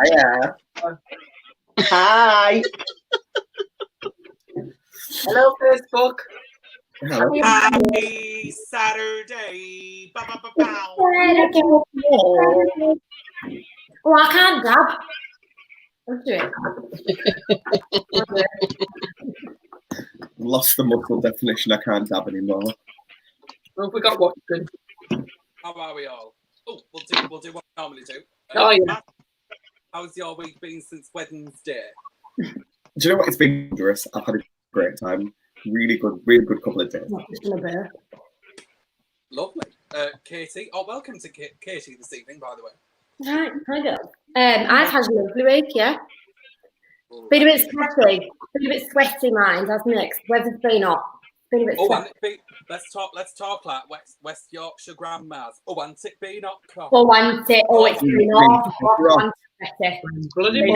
Hiya. Hi. Hello, Facebook. Hello. Happy Saturday. Ba, ba, ba, bow. Oh, I can't dab. Let's do it. Lost the muscle definition. I can't dab anymore. Well, we got what good. How are we all? Oh, we'll do what we normally do. Oh, yeah. Matt, how's your week been since Wednesday? Do you know what? It's been dangerous. I've had a great time. Really good couple of days. Lovely. Katie. Oh, welcome to Katie this evening, by the way. Right, I go. I've had a lovely week, yeah. Been a bit sweaty, mind, hasn't it? Weather's been hot. Been a bit sweaty. Let's talk like West Yorkshire grandmas. Oh, and it been hot. Oh, and it. Oh, it's been hot. Bloody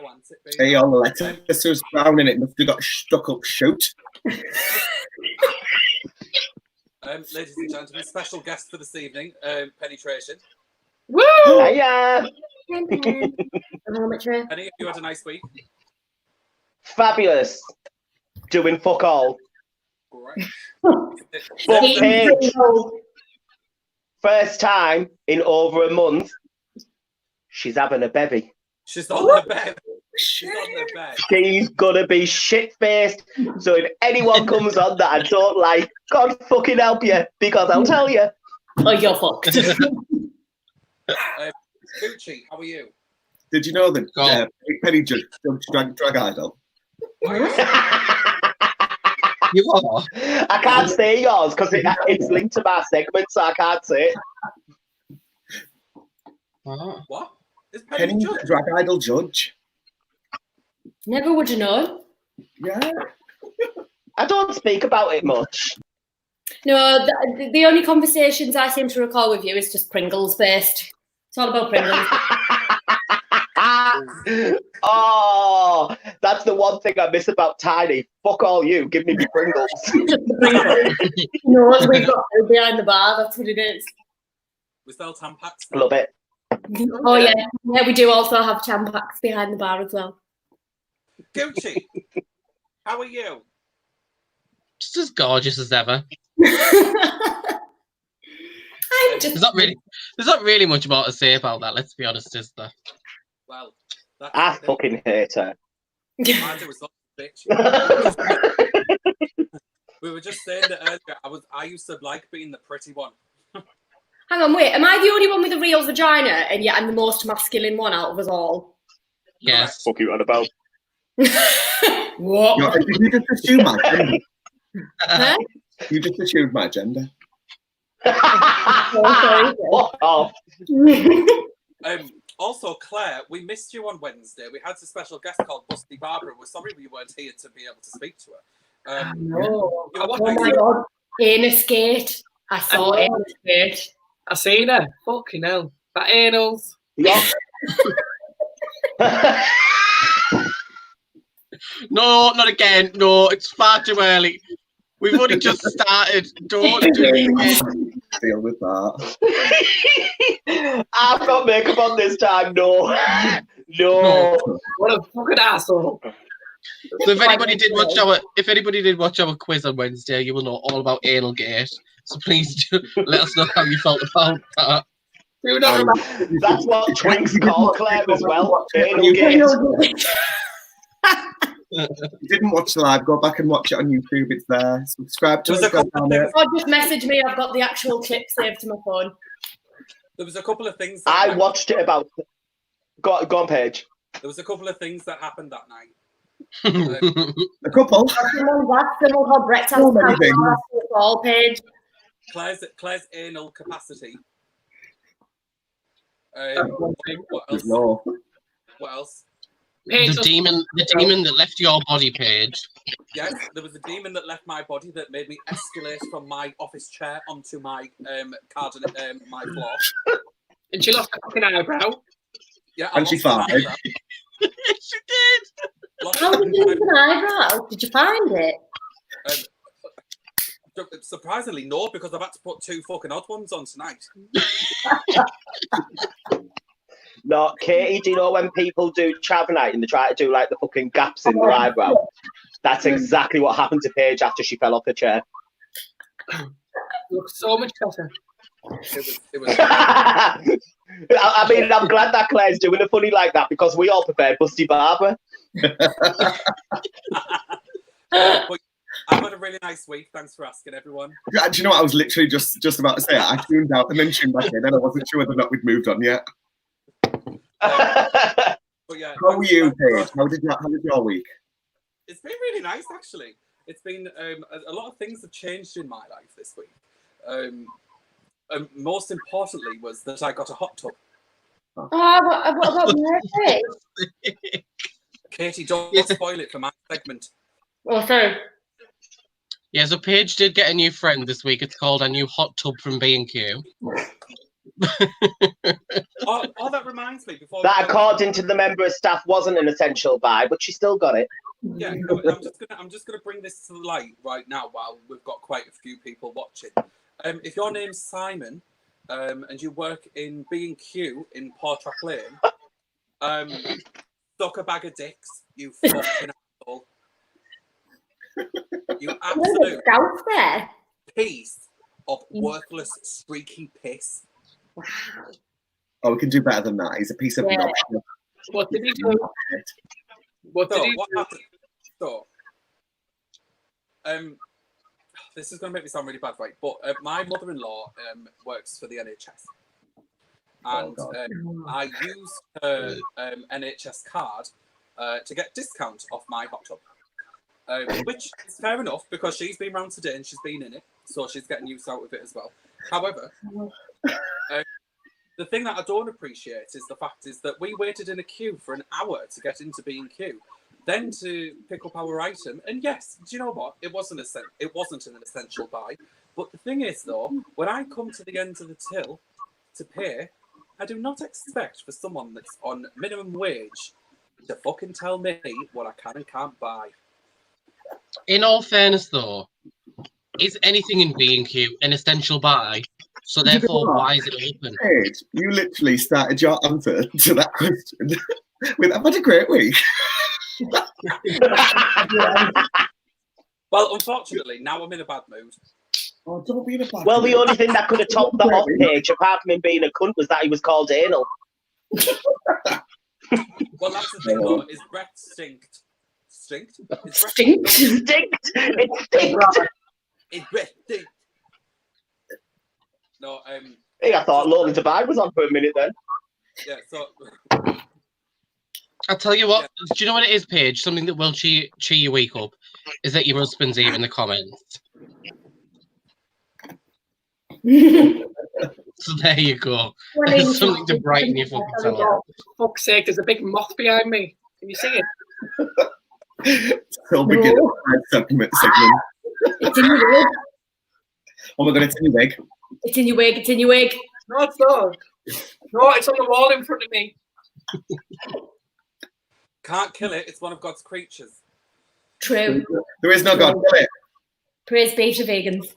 Oh, and it been Hey, all the lettuce was brown and it must have got stuck up shoot. Ladies and gentlemen, special guest for this evening, Penetration. Woo! Hiya. Penny, you had a nice week? Fabulous. Doing fuck all. Great. But Paige, first time in over a month, she's having a bevy. She's on the bed. She's on the bed. She's gonna be shit-faced. So if anyone comes on that I don't like, God fucking help you, because I'll tell you. Oh, you're fucked. Gucci, how are you? Did you know that Penny just drag idol? You are? I can't say yours because it's linked to my segment, so I can't say it. What? Is Penny judge? drag idol judge? Never would have known. Yeah. I don't speak about it much. No, the only conversations I seem to recall with you is just Pringles based. It's all about Pringles. Oh, that's the one thing I miss about Tiny. Fuck all you, give me Pringles. No, we've got food behind the bar, that's what it is. We sell Tampax. Love it. Oh yeah, we do also have Tampax behind the bar as well. Gucci, how are you? Just as gorgeous as ever. There's not really much more to say about that, let's be honest, is there? Well, I fucking hate her. I do as well, bitch. We were just saying that earlier. I used to like being the pretty one. Hang on, wait. Am I the only one with a real vagina, and yet I'm the most masculine one out of us all? Yes. Fuck you on about. What? You just assumed my gender. Huh? You just assumed my gender. What off? Also, Claire, we missed you on Wednesday. We had a special guest called Busty Barbara. We're sorry we weren't here to be able to speak to her. Oh my God. Anal skate. I saw anal skate. I seen her. Fucking hell. That anals. Yeah. No, not again. No, it's far too early. We've only just started. Don't do it again. Deal with that. I've got makeup on this time. No. No. What a fucking asshole. So if anybody did watch our quiz on Wednesday, you will know all about anal gate. So please let us know how you felt about that. That's what Twinks call Claire as well. Anal gate. If you didn't watch the live, go back and watch it on YouTube. It's there. Subscribe to us. Or just message me. I've got the actual clip saved to my phone. There was a couple of things. I watched it about. Go on, Paige. There was a couple of things that happened that night. A couple. Someone called Brett has a ball page. Claire's anal capacity. What else? No. What else? The demon that left your body, Paige. Yes, there was a demon that left my body that made me escalate from my office chair onto my my floor. And she lost a fucking eyebrow. Yeah, and she farted. She did. How did you lose an eyebrow? Did you find it? Surprisingly, no, because I've had to put 2 fucking odd ones on tonight. No, Katie, do you know when people do chav night and they try to do like the fucking gaps in their eyebrow? That's exactly what happened to Paige after she fell off her chair. Looks so much better. It was I mean, I'm glad that Claire's doing a funny like that because we all prepared Busty Barbara. But I've had a really nice week. Thanks for asking, everyone. Do you know what? I was literally just about to say it. I tuned out and then tuned back in, and I wasn't sure whether or not we'd moved on yet. But yeah, How are you, Paige? How did your week? It's been really nice, actually. It's been a lot of things have changed in my life this week. Most importantly was that I got a hot tub. Oh, what about Murphy? Katie, don't spoil it for my segment. Oh, sorry. Yeah, so Paige did get a new friend this week. It's called a new hot tub from B&Q. Oh, that reminds me. That, according to the member of staff, wasn't an essential buy, but she still got it. Yeah, I'm just gonna bring this to the light right now while we've got quite a few people watching. If your name's Simon, and you work in B&Q in Portrack Lane, suck a bag of dicks, you fucking asshole. You absolute piece of worthless, streaky piss. Wow. Oh, we can do better than that. He's a piece of rubbish. What did he do? What did he do? Happened? So, this is going to make me sound really bad, right? But my mother-in-law works for the NHS. And I used her NHS card to get discount off my hot tub. Which is fair enough because she's been round today and she's been in it, so she's getting used out of it as well. However, the thing that I don't appreciate is the fact is that we waited in a queue for an hour to get into B&Q, then to pick up our item. And yes, do you know what? It wasn't an essential buy. But the thing is, though, when I come to the end of the till to pay, I do not expect for someone that's on minimum wage to fucking tell me what I can and can't buy. In all fairness, though, is anything in B&Q an essential buy? So therefore, why is it open? Paige, you literally started your answer to that question with, I've had a great week. Well, unfortunately, now I'm in a bad mood. Oh, don't be in a bad Well, mood. the only thing that could have topped that off, Paige, apart from him being a cunt, was that he was called anal. Well, that's the thing, though, is breath stinked. Stinked? Stinkt. It stinked. His breath stinked. No, Hey, I thought Lowland Dubai was on for a minute then. yeah, so I'll tell you what. Do you know what it is, Paige? Something that will cheer your week up is that your husband's here in the comments. So there you go. There's something to brighten your fucking time. For fuck's sake, there's a big moth behind me. Can you see it? Still begin segment. It's in your wig. Oh my god, it's in your wig. It's in your wig. It's in your wig. No, it's not. No, it's on the wall in front of me. can't kill it. It's one of God's creatures. True. There is no God. Kill it. Praise be to vegans.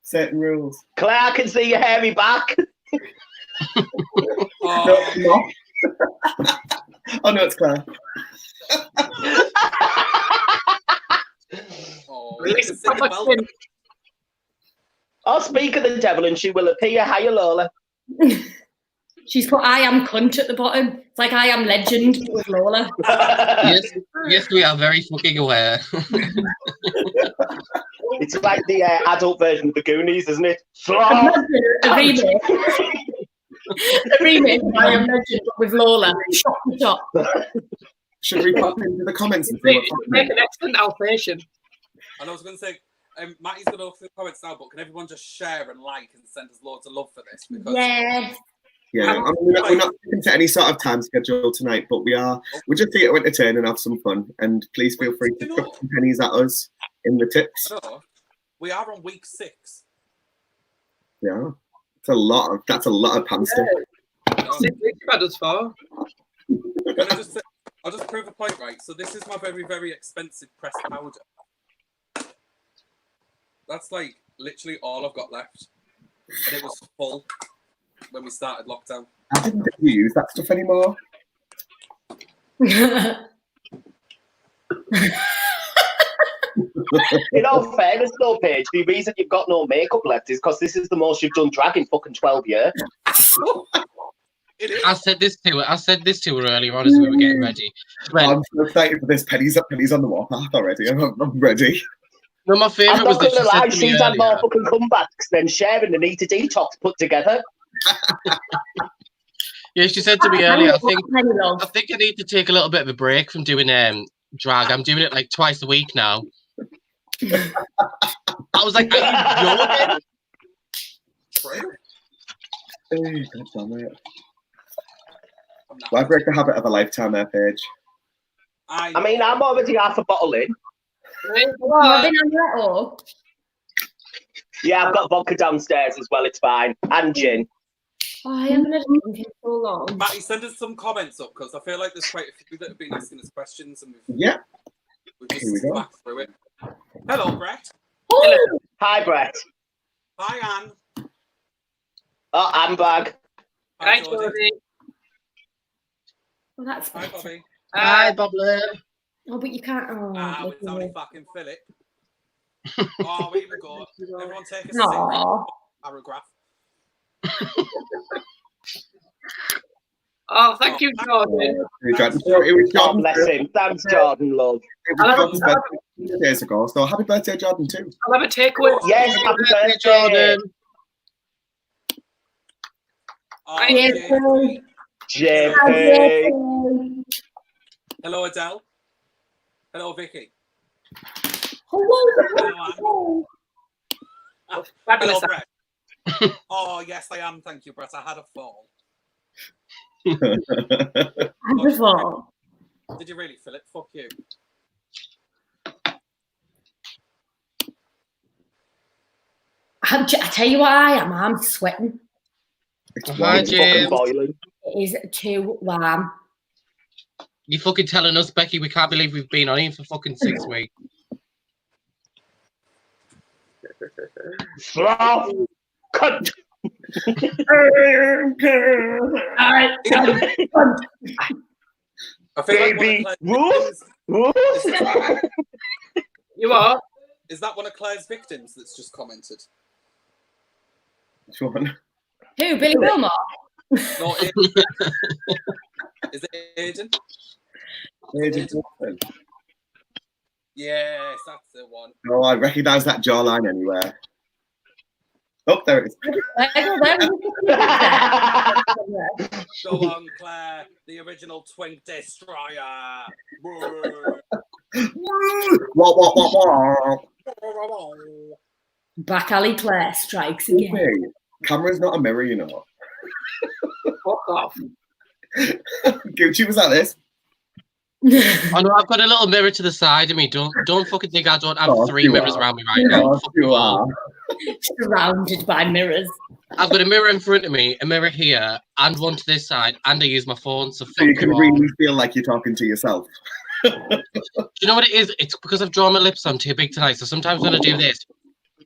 Certain rules. Claire, I can see your hairy back. Oh, No. Oh no, it's Claire. Release it's in the belt. it. I'll speak of the devil and she will appear. Hiya, Lola. She's put I am cunt at the bottom. It's like I am legend with Lola. Yes, we are very fucking aware. It's like the adult version of the Goonies, isn't it? A remake. A remake of I am legend but with Lola. Shop the shop. Should we pop into the comments and see what's Make happening? an excellent Alsatian. And I was going to say, Mattie's going to look through the comments now, but can everyone just share and like and send us loads of love for this? Because Yes. Yeah, I mean, we're not sticking to any sort of time schedule tonight, but we're just here to entertain and have some fun. And please feel free to chuck some pennies at us in the tips. I know, we are on week 6. Yeah, that's a lot of pamster. You've had us far. I'll just prove a point, right? So this is my very, very expensive pressed powder. That's like literally all I've got left. And it was full when we started lockdown. I didn't think you use that stuff anymore. In all fairness, though, Paige, the reason you've got no makeup left is because this is the most you've done drag in fucking 12 years. It is. I said this to her earlier on as we were getting ready. She went, I'm so excited for this. Penny's on the warpath already. I'm ready. no, my I'm favourite was not that going to lie, she said to me she's had more earlier. fucking comebacks than Sharon and Anita Detox put together. Yeah, she said to me earlier, I think Penny love. I need to take a little bit of a break from doing drag. I'm doing it like twice a week now. I was like, are you joking? Hey, God damn it. Why break the habit of a lifetime there, Paige? I mean, I'm already half a bottle in. I've been on that all. Yeah, I've got vodka downstairs as well, it's fine. And gin. Oh, I haven't had a drink in so long. Mattie, send us some comments up because I feel like there's quite a few that have been asking us questions and we've Yeah. just Here we go. smacked through it. Hello, Brett. Oh, Hi, Brett. Hi, Anne. Oh, I'm back. Hi, Hi, Geordie. Geordie. well, that's Hi, better. Bobby. Hi, Boblin. Oh, but you can't. Oh, It's only fucking Philip. Oh, here we go. Everyone take a sip. no. Paragraph. Oh, thank you, Jordan. It was God Jordan. bless him. Thanks, Jordan, love. It was Jordan's birthday 2 days ago, so happy birthday, Jordan, too. I'll have a takeaway. Yes, happy Hey, birthday. Jordan. Oh, Yes, JP. JP. Hello, Adele. Hello, Vicky. Hello. Hello, Fabulous. Brett. Oh, yes, I am. Thank you, Brett. I had a fall. Wonderful. Did you really, Philip? Fuck you. I tell you what I am. I'm sweating. It's Hi, wild. It's fucking James. boiling. It is too warm. You fucking telling us, Becky, we can't believe we've been on here for fucking 6 weeks. Sloth. Cunt. Alright. I feel Baby. like one of Claire's Woof. victims, Woof. You are? is that one of Claire's victims that's just commented? Which one? Who? Billy Wilmot? No, Aiden. Is it Aiden? Agent Wilson. Yes, that's the one. Oh, I recognise that jawline anywhere. Oh, there it is. Go on, Claire, the original Twink Destroyer. What? Back alley Claire strikes again. Hey, camera's not a mirror, you know. Fuck off. Gucci was at this. I know I've got a little mirror to the side of me. Don't fucking think I don't have Oh, 3 you mirrors are. around me right now. Oh, you are. Surrounded by mirrors. I've got a mirror in front of me, a mirror here, and one to this side, and I use my phone. So So you fuck can you all. really feel like you're talking to yourself. Do you know what it is? It's because I've drawn my lips on too big tonight. So sometimes when I do this,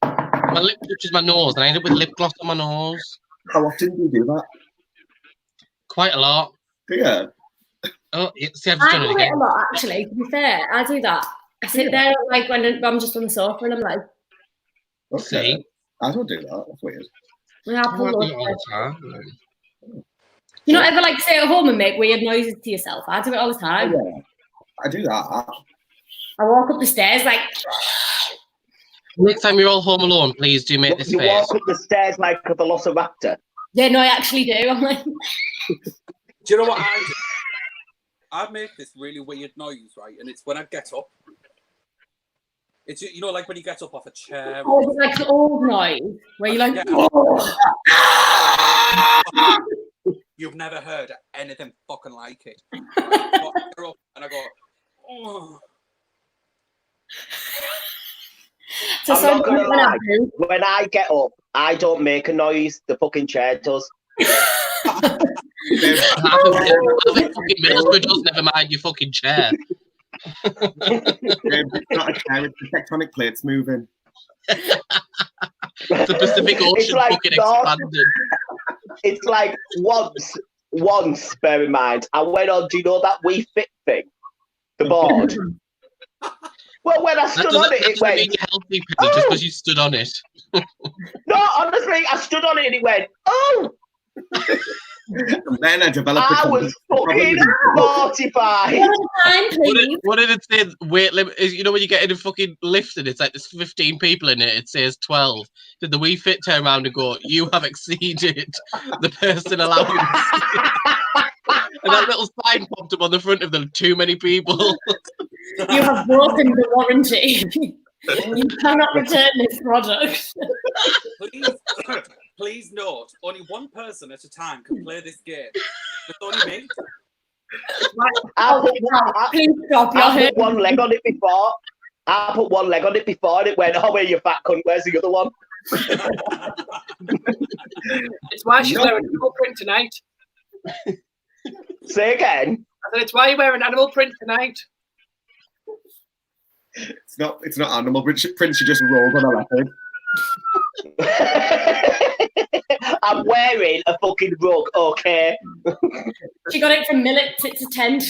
my lip touches my nose, and I end up with lip gloss on my nose. How often do you do that? Quite a lot. Yeah. Oh, see, I've just I done it do it again. a lot, actually. To be fair, I do that. I sit there like when I'm just on the sofa and I'm like, Okay. See? I don't do that. That's weird. yeah, Oh, I do it all the time. you not ever like sit at home and make weird noises to yourself? I do it all the time. Yeah. I do that. I walk up the stairs like, Next time you're all home alone, please do make this You face. walk up the stairs like a velociraptor. yeah, no, I actually do. I'm like, Do you know what I do? I make this really weird noise, right? And it's when I get up. It's, you know, like when you get up off a chair. oh, it's like an old noise where you're like, Yeah. oh. You've never heard anything fucking like it. I go up and I go, oh. So I'm not gonna when I lie. do, When I get up, I don't make a noise. The fucking chair does. Middlesbrough does, never mind your fucking chair. It's not a chair, it's the tectonic plates moving. The Pacific Ocean like fucking not- expanded. It's like once once, bear in mind, I went on, do you know that We Fit thing? The board. Well, when I stood on it, it went... mean you're healthy, Penny, just because you stood on it. No, honestly, I stood on it and it went, oh! And then I developed. I was fucking mortified. What did it say? Weight limit is, you know, when you get in a fucking lift and it's like there's 15 people in it, it says 12. Did the We Fit turn around and go, "You have exceeded the person allowed"? And that little sign popped up on the front of them. Too many people. You have broken the warranty. You cannot return this product. Please note, only one person at a time can play this game. It's only me. Please stop. I put one leg on it before. And it went, oh, where you fat cunt, where's the other one? It's why she's wearing animal print tonight. Say again. I said, it's why you're wearing animal print tonight. It's not animal print. She just rolled on a leopard. I'm wearing a fucking rug, okay? She got it from Millet. It's a tent.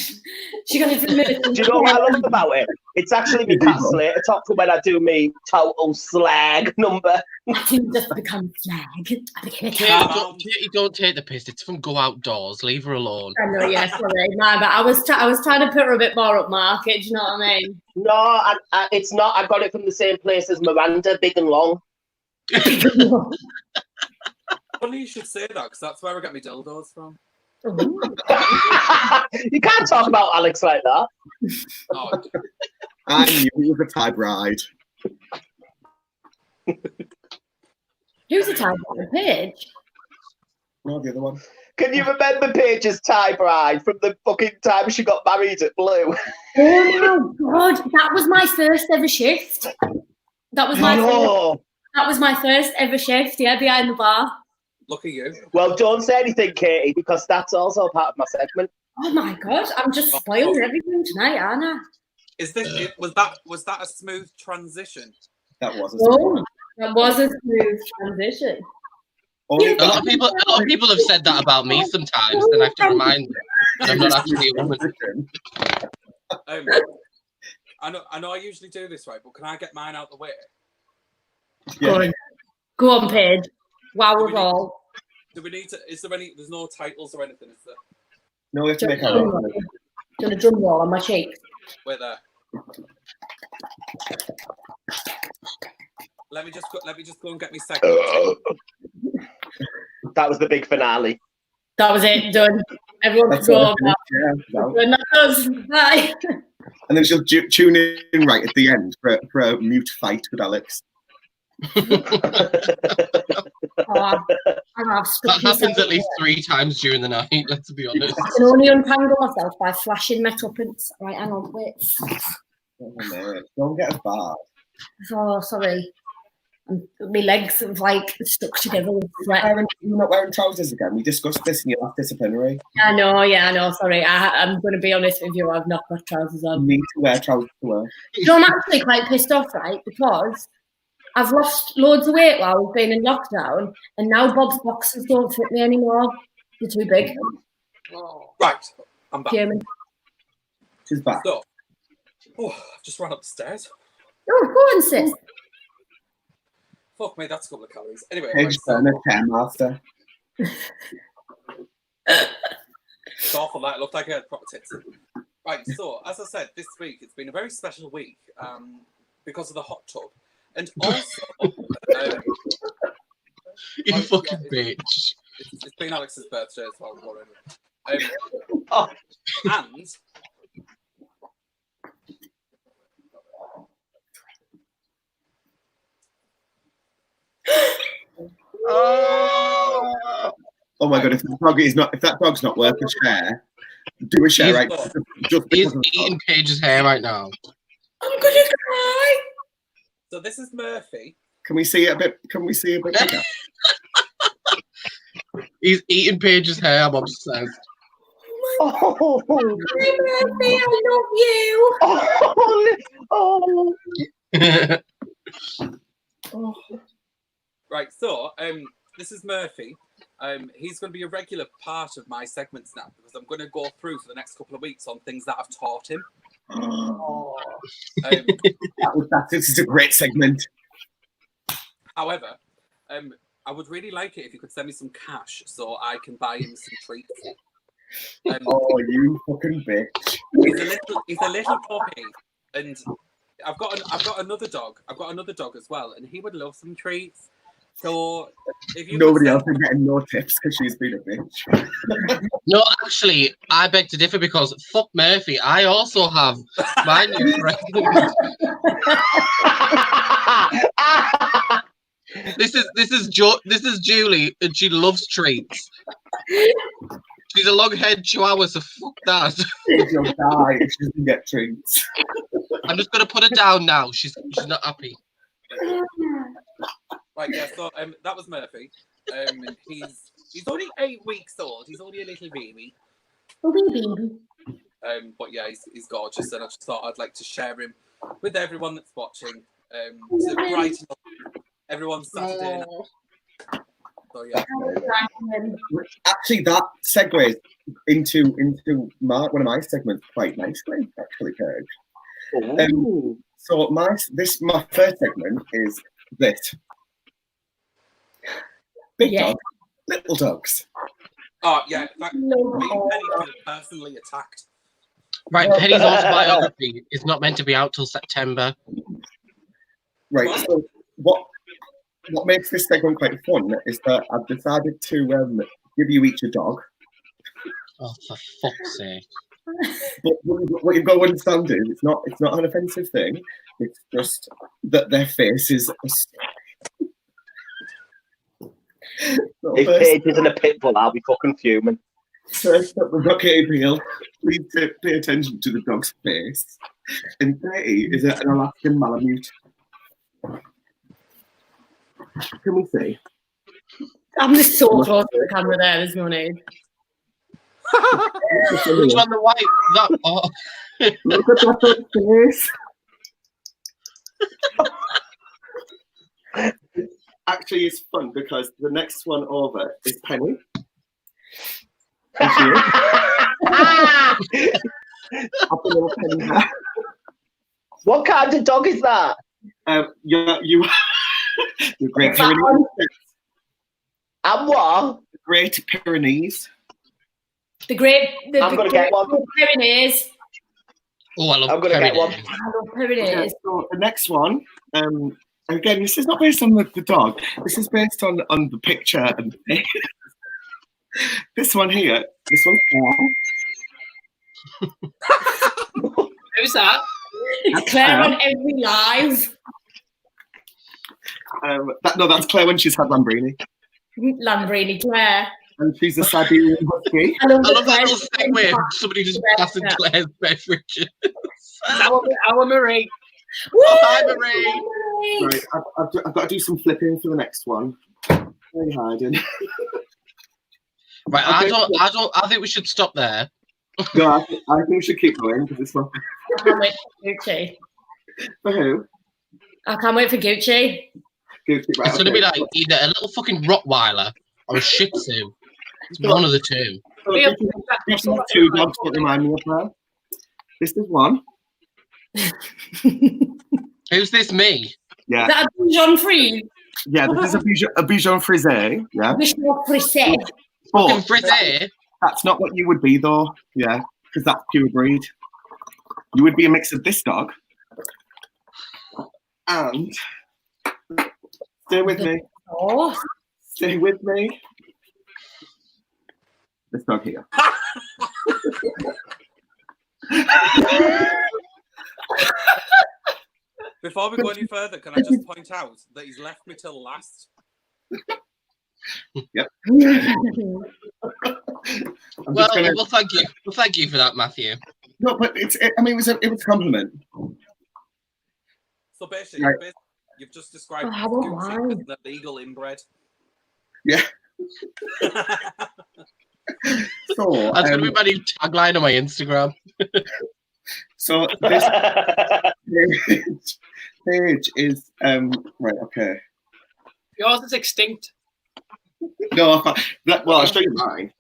She got it from Millet. Do you know what I love about it? It's actually me cat Slater top for when I do me total slag number. I didn't just become slag. I became a Katie, don't take the piss. It's from Go Outdoors. Leave her alone. I know, yes, sorry. No, but I was trying to put her a bit more up market. Do you know what I mean? No, it's not. I got it from the same place as Miranda, big and long. Funny you should say that, because that's where I get my dildos from. You can't talk about Alex like that. Oh, I knew he was a Thai bride. Who's a Thai bride? Paige? No, the other one. Can you remember Paige's Thai bride from the fucking time she got married at Blue? Oh my God, that was my first ever shift. That was my first ever shift, yeah, behind the bar. look at you. Well, don't say anything, Katie, because that's also part of my segment. Oh my God, I'm just spoiling everything tonight, aren't I? Is this it? Was that a smooth transition? That was. That was a smooth transition. A lot of people have said that about me sometimes, and I have to remind them that I'm not actually a woman. I know I usually do this right, but can I get mine out the way? Yeah. Go on, Paige. Wow, we're all. Do we need to? Is there any? There's no titles or anything, is there? No, we have to make our own. Done a drum roll on my cheek. Wait there. Let me just go and get me second. That was the big finale. That was it. Done. Everyone can go. When that does, bye. And then she'll tune in right at the end for a mute fight with Alex. That happens at least 3 times during the night, let's be honest. I can only untangle myself by flashing metal prints. Right, hang on, wait. Oh, man. Don't get as bad. Oh, sorry. My legs are like stuck together with sweat. You're not wearing trousers again. We discussed this in your last disciplinary. I know. Sorry, I'm going to be honest with you. I've not got trousers on. You need to wear trousers to work. So I'm actually quite pissed off, right? Because I've lost loads of weight while we've been in lockdown, and now Bob's boxers don't fit me anymore. They're too big. Right, I'm back. German. She's back. So, I've just run up the stairs. Oh, go on, sis. Fuck me, that's a couple of calories. Anyway, Paige Turner, Care Master. It's awful. That looked like I had proper tits. Right, so as I said, this week it's been a very special week because of the hot tub, and also you fucking bitch. It's been Alex's birthday as well. And oh my God! If that dog's not worth a share, do a share right. He's eating Paige's hair right now. I'm gonna cry. So this is Murphy. Can we see it a bit? Bigger? He's eating Paige's hair. I'm obsessed. Oh, Murphy, I love you. Right, so this is Murphy. He's going to be a regular part of my segments now because I'm going to go through for the next couple of weeks on things that I've taught him. This is a great segment. However, I would really like it if you could send me some cash so I can buy him some treats. Oh, you fucking bitch! He's a little puppy, and I've got another dog. I've got another dog as well, and he would love some treats. So if you Nobody else is getting no tips because she's been a bitch. No, actually, I beg to differ because fuck Murphy. I also have my new president. This is Julie, and she loves treats. She's a long-haired chihuahua, so fuck that. She'll die if she doesn't get treats. I'm just gonna put her down now. She's not happy. Right, yeah. So that was Murphy. He's only 8 weeks old. He's only a little baby. Oh, baby. But yeah, he's gorgeous, and I just thought I'd like to share him with everyone that's watching. To brighten up everyone's Saturday night. So yeah. Actually, that segues into one of my segments quite nicely. Actually, Kirk. So my first segment is this. Big dog, little dogs. Oh yeah, in fact, me and Penny feel personally attacked. Right, Penny's autobiography is not meant to be out till September. Right. So what makes this segment quite fun is that I've decided to give you each a dog. Oh, for fuck's sake! But what you've got to understand is it's not an offensive thing. It's just that their face is. If Paige isn't a pit bull, I'll be fucking fuming. First up, we've got Gabriel. Please pay attention to the dog's face. And Betty is an Alaskan Malamute. Can we see? I'm just so close to the camera there this morning. Which one, the white? That. Oh. Look at that face. Actually, it's fun because the next one over is Penny. Little Penny hair. What kind of dog is that? You're Great Pyrenees. And what? The Great Pyrenees. I'm going to get one. Pyrenees. Oh, I love I'm going to get one. I love Pyrenees. Okay, so the next one, again, this is not based on the dog. This is based on the picture and the face. This one here. This one's Claire. Who's that? It's Claire on every live. That's Claire when she's had Lambrini. Lambrini, Claire. And she's a Siberian husky. I love that little segue. Somebody just passing Claire's beverages. Our Marie. Hi, Marie. Right, I've got to do some flipping for the next one. Very hiding. Right, okay. I think we should stop there. No, I think we should keep going because this one. I can't wait for Gucci. For who? I can't wait for Gucci. Gucci, right, it's going to be like either a little fucking Rottweiler or a Shih Tzu. It's one of the two. So this is two dogs that remind me of her. This is one. Who's this, me? Yeah. Is that a Bichon Frise? Yeah, this is a Bichon Frise. Yeah. Bichon Frise. But Frise? That's not what you would be, though. Yeah, because that's pure breed. You would be a mix of this dog and stay with me. Oh. Stay with me. This dog here. Before we go any further, can I just point out that he's left me till last? Yep. Well, thank you. Well, thank you for that, Matthew. No, but it was a compliment. So basically, you've just described Gucci as an illegal inbred. Yeah. So that's gonna be my new tagline on my Instagram. So this page is right. Okay. Yours is extinct. No, well, I'll show you mine.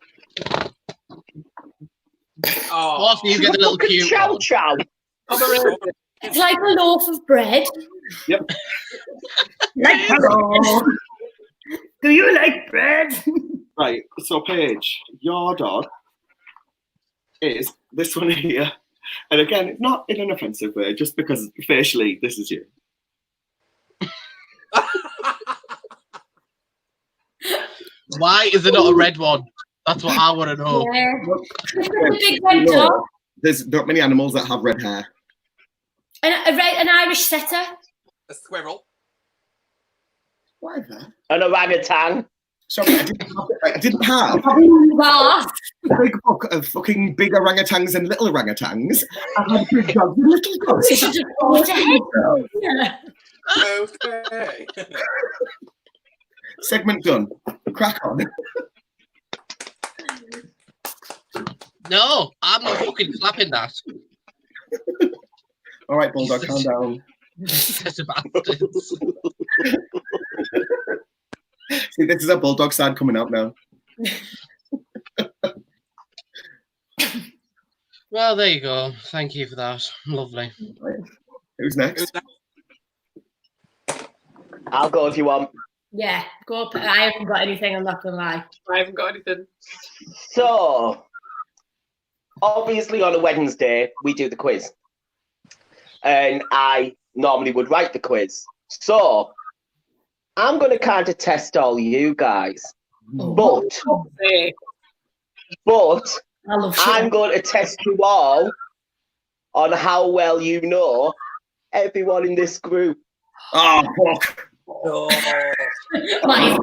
Oh, so you get the little cute Chow one. chow. It's like a loaf of bread. Yep. Like, hello. Do you like bread? Right, so Paige, your dog is this one here. And again, it's not in an offensive way, just because facially, this is you. Why is there not a red one? That's what I want to know. Yeah. It's a big red dog. There's not many animals that have red hair. An Irish setter. a squirrel. Whatever. An orangutan. Sorry, I didn't have What? a big book of fucking big orangutans and little orangutans. I had big dogs and little dogs. You should just go ahead. Yeah. Okay. Segment done. Crack on. No, I'm not fucking clapping that. All right, Bulldog, calm down. Such a bastards. See, this is a Bulldog side coming out now. Well, there you go. Thank you for that. Lovely. Who's next? I'll go if you want. Yeah, go up. I haven't got anything, I'm not going to lie. I haven't got anything. So, obviously on a Wednesday, we do the quiz. And I normally would write the quiz. So, I'm going to kind of test all you guys. But I'm going to test you all on how well you know everyone in this group. Oh, fuck. Oh. Like,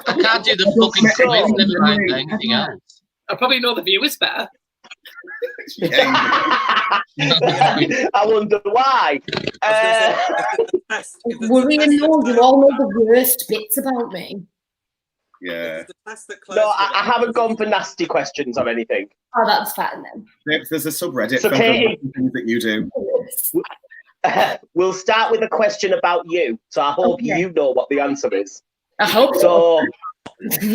I can't do the fucking quiz, never mind anything else. I probably know the viewers better. Yeah. I wonder why. worrying though, you all know the worst bits about me. Yeah. No, I haven't gone for nasty questions or anything. Oh, that's fine then. There's a subreddit So, for Katie, things that you do. we'll start with a question about you. So I hope Okay. you know what the answer is. I hope so. So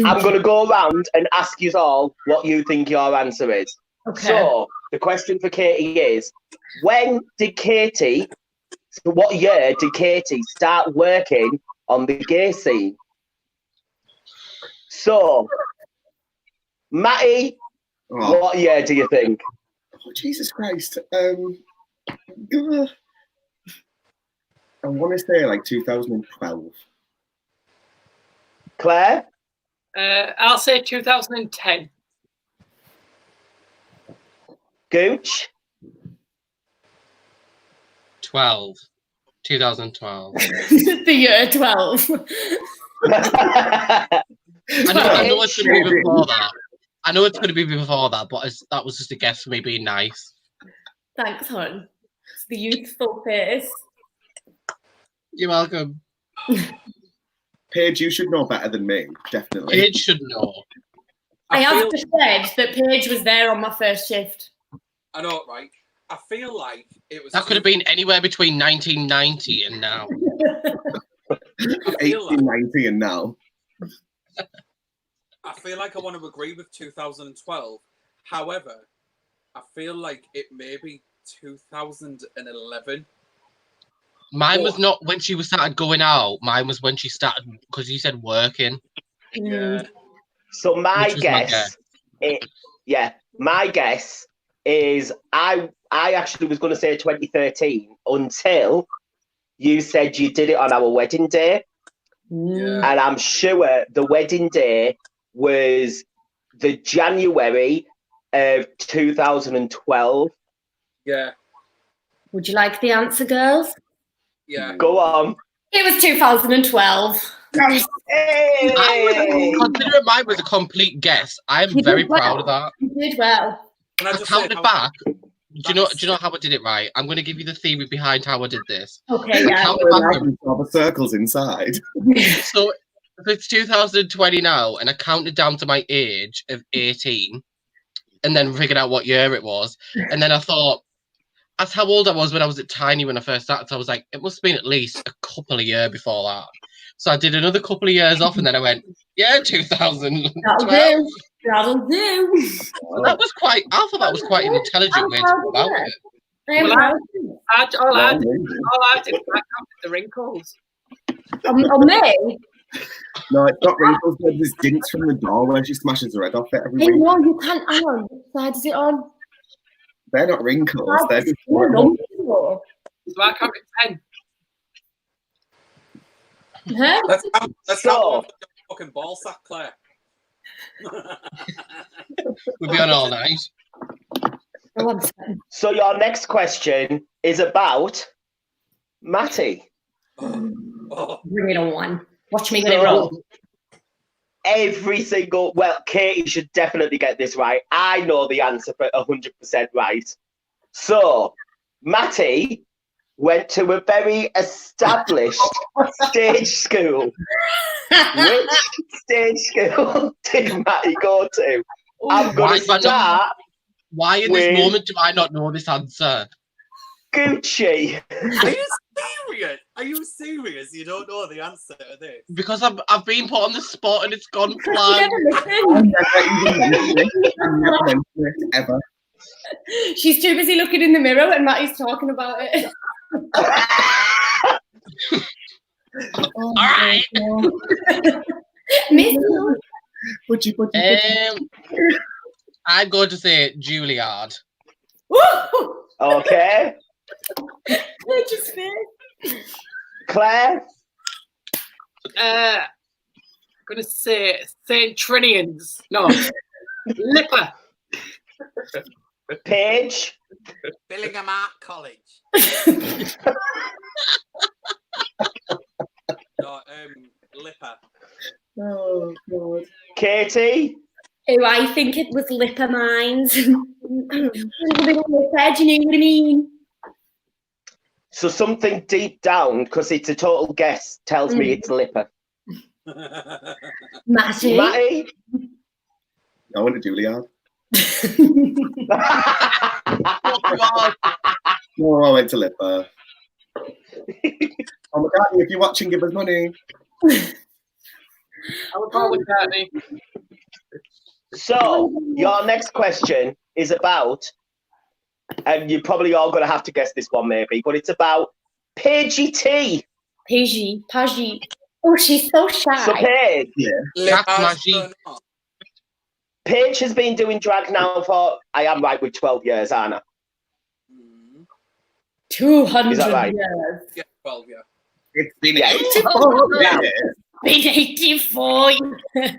I'm going to go around and ask you all what you think your answer is. Okay. So the question for Katie is, what year did Katie start working on the gay scene? So, Mattie, Oh, what year do you think? Jesus Christ. I want to say like 2012. Claire? I'll say 2010. Gooch? 2012. The year 12. I know it's going to be before that. I know it's going to be before that, but that was just a guess for me being nice. Thanks, hon. It's the youthful face. You're welcome. Paige, you should know better than me, definitely. Paige should know. I have just said that Paige was there on my first shift. I know, right? I feel like it was. That could have been anywhere between 1990 and now. 1890 and now. I feel like I want to agree with 2012. However, I feel like it may be 2011. Mine was not when she started going out. Mine was when she started, because you said working. Yeah. So my guess is I actually was going to say 2013 until you said you did it on our wedding day. Yeah. And I'm sure the wedding day was the January of 2012. Yeah. Would you like the answer, girls? Yeah. Go on. It was 2012. Hey! Considering mine was a complete guess, I'm You very did well. proud of that. You did well. Can I I just counted say back. Do you know how I did it right? I'm going to give you the theory behind how I did this. Okay, I yeah. counted back from- All the circles inside. So if it's 2020 now, and I counted down to my age of 18, and then figured out what year it was, and then I thought, that's how old I was when I was tiny when I first started. So I was like, it must have been at least a couple of years before that. So I did another couple of years off, and then I went, yeah, 2012. That'll do. That was quite. I thought that was quite an intelligent way to go about it. Well, all I did was I counted the wrinkles. On me? No, it's not wrinkles. There's dints from the door where she smashes her head off it every Hey, week. no, you can't. Hang on. Which side is it on? They're not wrinkles. They're just So So I counted 10. Huh? Let's go. Fucking ball sack, Claire. We'll be on all night. So your next question is about Mattie. Bring it on. Watch me get it wrong. Every single, well, Katie should definitely get this right. I know the answer for 100% right. So, Mattie went to a very established stage school. Which stage school did Mattie go to? I'm going to start. Why in this moment do I not know this answer? Gucci. Are you serious? Are you serious? You don't know the answer to this? Because I've been put on the spot and it's gone blank. Ever. She's too busy looking in the mirror and Mattie's talking about it. All right. Miss I'm going to say Juilliard. Okay. Just Claire? Gonna say St. Trinian's. No. Lipper. Paige? Billingham Art College. No, Lipper. Oh, God. Katie? Oh, I think it was Lipper Mines. Do you know what I mean? So something deep down, because it's a total guess, tells me it's Lipper. Mattie? Mattie? I went to Juilliard. No, I went to Lipper. Oh my God, if you're watching, give us money. I would go with Courtney. So, your next question is about, and you're probably all going to have to guess this one maybe, but it's about Paigey T. Paigey. Oh, she's so shy. So, Paige. Yeah. Paige has been doing drag now for, I am right, with 12 years, aren't I? 200 Is that right? years. Yeah, 12, yeah. It's been 84 years. Been 84 years.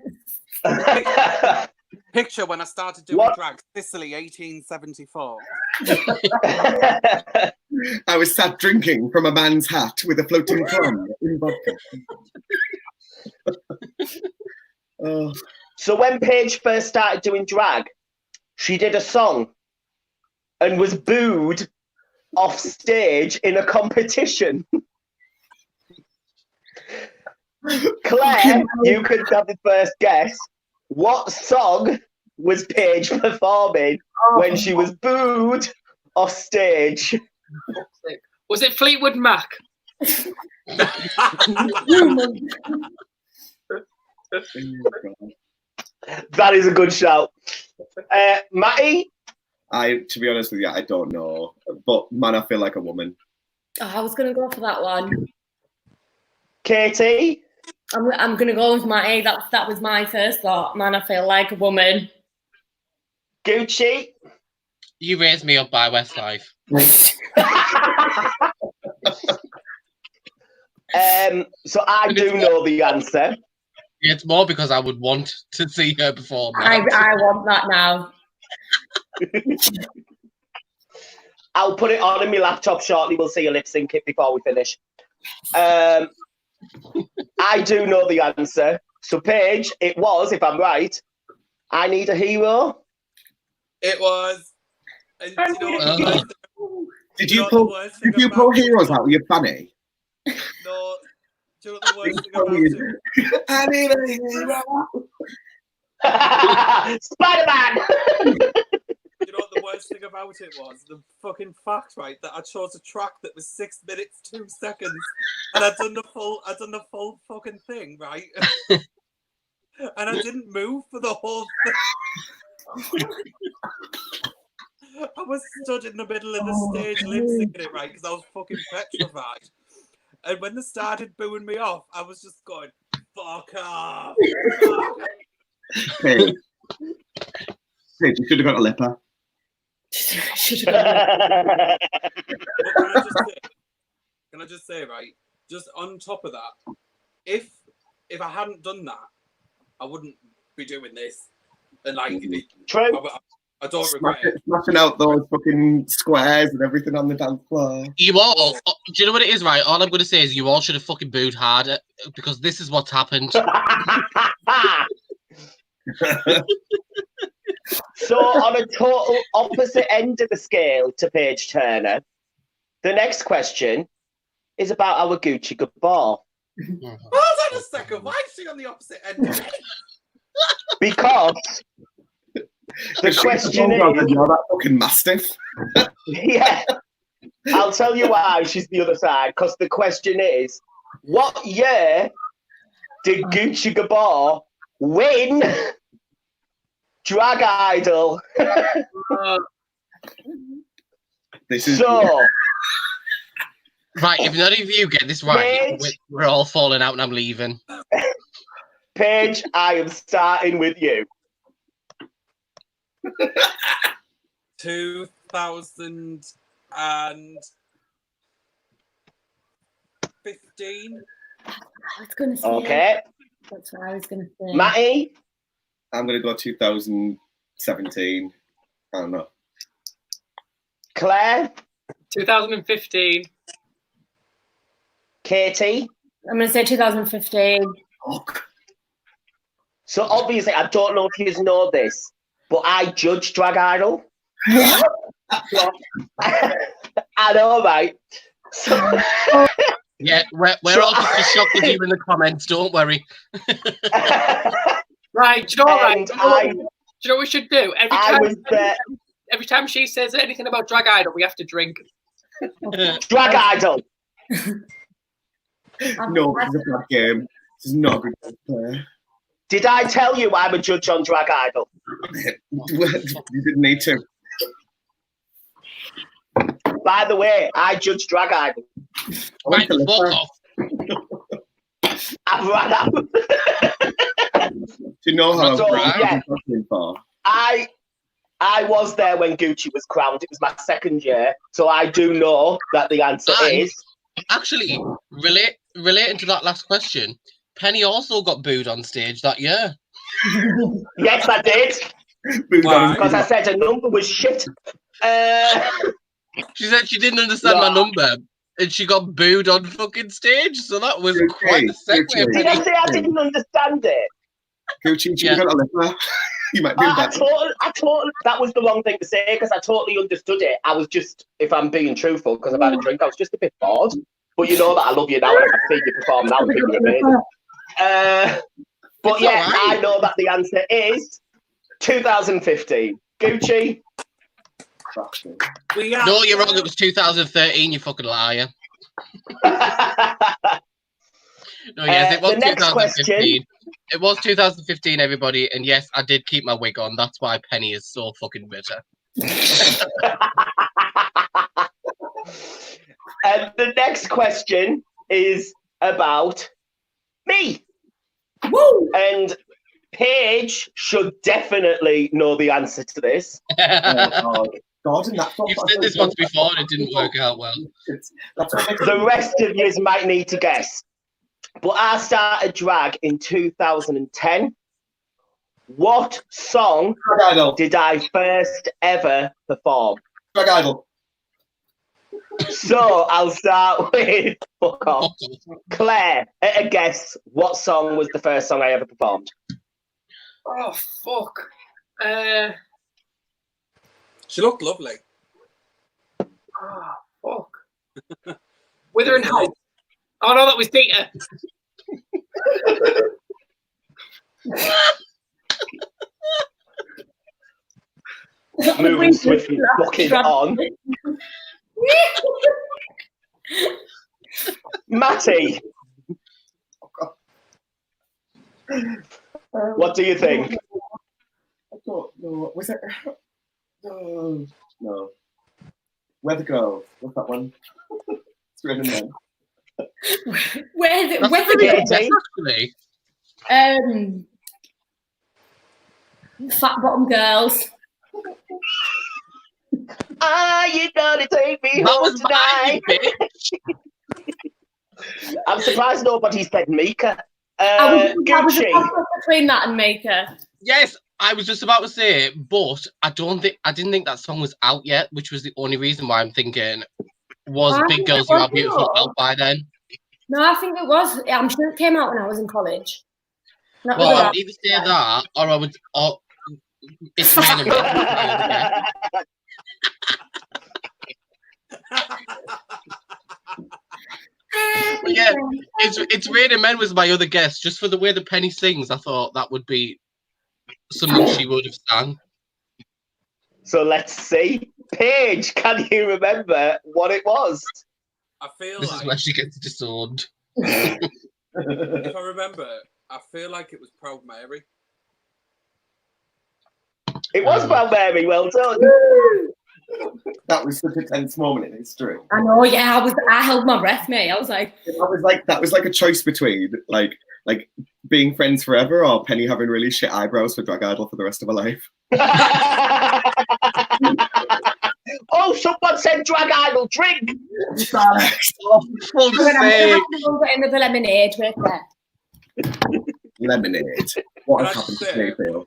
Picture when I started doing drag, Sicily, 1874. I was sat drinking from a man's hat with a floating plum in vodka. Oh. So when Paige first started doing drag, she did a song and was booed off stage in a competition. Claire, you could have the first guess. What song was Paige performing when she was booed off stage? Was it Fleetwood Mac? That is a good shout. Mattie? To be honest with you, I don't know. But man, I feel like a woman. Oh, I was going to go for that one. Katie? I'm going to go with Mattie. That was my first thought. Man, I feel like a woman. Gucci? You Raised Me Up by Westlife. So I do know the answer. It's more because I would want to see her perform. I want that now. I'll put it on in my laptop shortly. We'll see you lip sync it before we finish. I do know the answer. So, Paige, it was, if I'm right, I Need a Hero. It was. And Did you pull heroes out with your fanny? No. Do you know the worst thing about it? I need a hero. Spider-Man! you know what the worst thing about it was? The fucking fact, right, that I chose a track that was 6 minutes 2 seconds, and I'd done the full fucking thing, right? And I didn't move for the whole thing. I was stood in the middle of the stage lip syncing it, right, because I was fucking petrified. And when they started booing me off, I was just going, fuck off. Hey, you should have got a lipper. So, Can I just say, right, just on top of that, if I hadn't done that, I wouldn't be doing this. And like, true. I don't regret it. Smashing out those fucking squares and everything on the dance floor. You all, do you know what it is, right? All I'm going to say is you all should have fucking booed harder because this is what's happened. So, on a total opposite end of the scale to Paige Turner, the next question is about our Gucci Gabor. Hold on a second. Why is she on the opposite end of it? Because the question is... You're that fucking mastiff. Yeah. I'll tell you why she's the other side. Because the question is, what year did Gucci Gabor win Drag Idol? This is so... Right, if none of you get this right, Paige, we're all falling out and I'm leaving. Paige, I am starting with you. 2015. I was going to say. Okay. That's what I was going to say. Mattie? I'm going to go 2017. I don't know. Claire? 2015. Katie? I'm going to say 2015. So obviously, I don't know if you know this, but I judge Drag Idol. I know, right? So, yeah, we're all just as shocked as you in the comments. Don't worry. Right, do you know what? And Do you know what we should do? Every time she says anything about Drag Idol, we have to drink. Drag Idol. No, this is a bad game. This is not a good player. Did I tell you I'm a judge on Drag Idol? You didn't need to. By the way, I judge Drag Idol. Right, fuck off. I've run out. Do you know how yeah, for? I was there when Gucci was crowned. It was my second year, so I do know that the answer is... Actually, relating to that last question, Penny also got booed on stage that year. Yes, I did. Because I said her number was shit. She said she didn't understand my number, and she got booed on fucking stage. So that was quite a segue. Did I say I didn't understand it? Gucci, you got a lipper. You might be I totally, that was the wrong thing to say because I totally understood it. I was just, if I'm being truthful, because I've had a drink, I was just a bit bored. But you know that I love you now. I've seen you perform now. You're amazing. But yeah, right. I know that the answer is 2015. Gucci. No, you're wrong. It was 2013. You fucking liar. No, yes, it was 2015. It was 2015, everybody. And yes, I did keep my wig on. That's why Penny is so fucking bitter. And the next question is about me. Woo! And Paige should definitely know the answer to this. You've said this once before and it didn't work out well. The rest of you might need to guess. But I started drag in 2010. What song did I first ever perform? Drag Idol. So I'll start with fuck off. Claire, at a guess, what song was the first song I ever performed? Oh fuck. She looked lovely. Oh fuck. Withering Hope. Oh no, that was Dita. moving swiftly, fucking on. Mattie, what do you think? I don't know. Was it? No. Weather Girl. What's that one? It's Rain and Men. Where's it? That's Where's pretty it? good, actually. Fat Bottom Girls. Are you gonna take me That home was tonight? mine, bitch. I'm surprised nobody said Mika. I was Gucci. between that and Maker. Yes, I was just about to say it, but I didn't think that song was out yet, which was the only reason why I'm thinking was Big Girls You Are Beautiful out by then. No, I think it was. I'm sure it came out when I was in college. Not Well, the I other would either say that, or I would, or it's Rain and Men. But yeah, it's Rain and Men was my other guess. Just for the way that Penny sings, I thought that would be something she would have sung. So let's see. Paige, can you remember what it was? I feel This like is where she gets disowned. if I remember, I feel like it was Proud Mary. It was Proud Mary, well done. That was such a tense moment in history. I know, yeah, I held my breath, mate. I was like, that was like a choice between like being friends forever or Penny having really shit eyebrows for Drag Idol for the rest of her life. Oh, someone said Drag Idol drink. I'm gonna have to get in the lemonade right there. Lemonade. What Can has I happened just to me, say, Bill?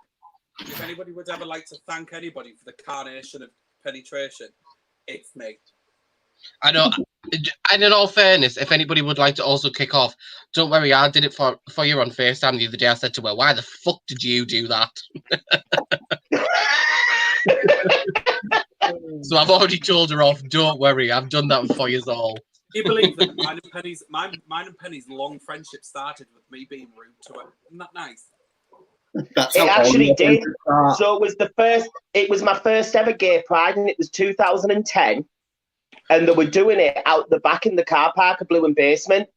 if anybody would ever like to thank anybody for the carnation of penetration, it's me. I know. And in all fairness, if anybody would like to also kick off, don't worry, I did it for you on FaceTime the other day. I said to her, "Why the fuck did you do that?" So I've already told her off. Don't worry, I've done that for you all. Can you believe that mine and Penny's long friendship started with me being rude to her? Isn't that nice? That's It how actually all did. start. So it was my first ever gay pride, and it was 2010. And they were doing it out the back in the car park of Blue and Basement.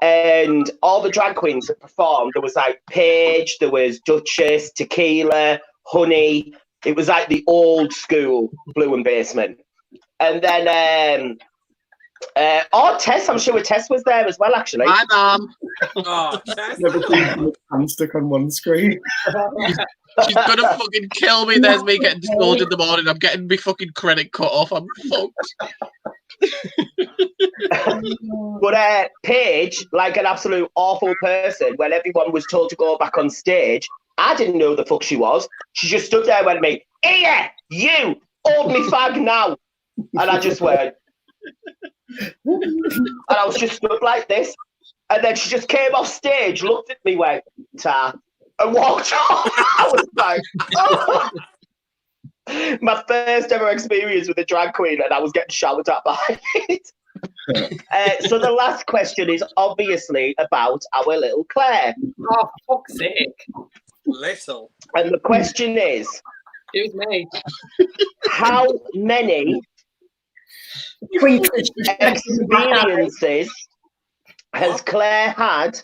And all the drag queens that performed, there was like Paige, there was Duchess, Tequila, Honey. It was like the old school Blue and Basement. And then, Tess, I'm sure Tess was there as well, actually. Hi, Mum. Oh, Tess. Never seen hand stuck on one screen. She's gonna fucking kill me. There's me getting scolded in the morning. I'm getting my fucking credit cut off. I'm fucked. But Paige, like an absolute awful person, when everyone was told to go back on stage, I didn't know the fuck she was. She just stood there and went to me, "Here, you, hold me fag now." And I just went, and I was just stood like this. And then she just came off stage, looked at me, went, "Ta," and walked off. I was like, oh. My first ever experience with a drag queen, and I was getting showered at behind it. So the last question is obviously about our little Claire. Oh, fuck's sake. Little. And the question is, Excuse me. how many experiences has Claire had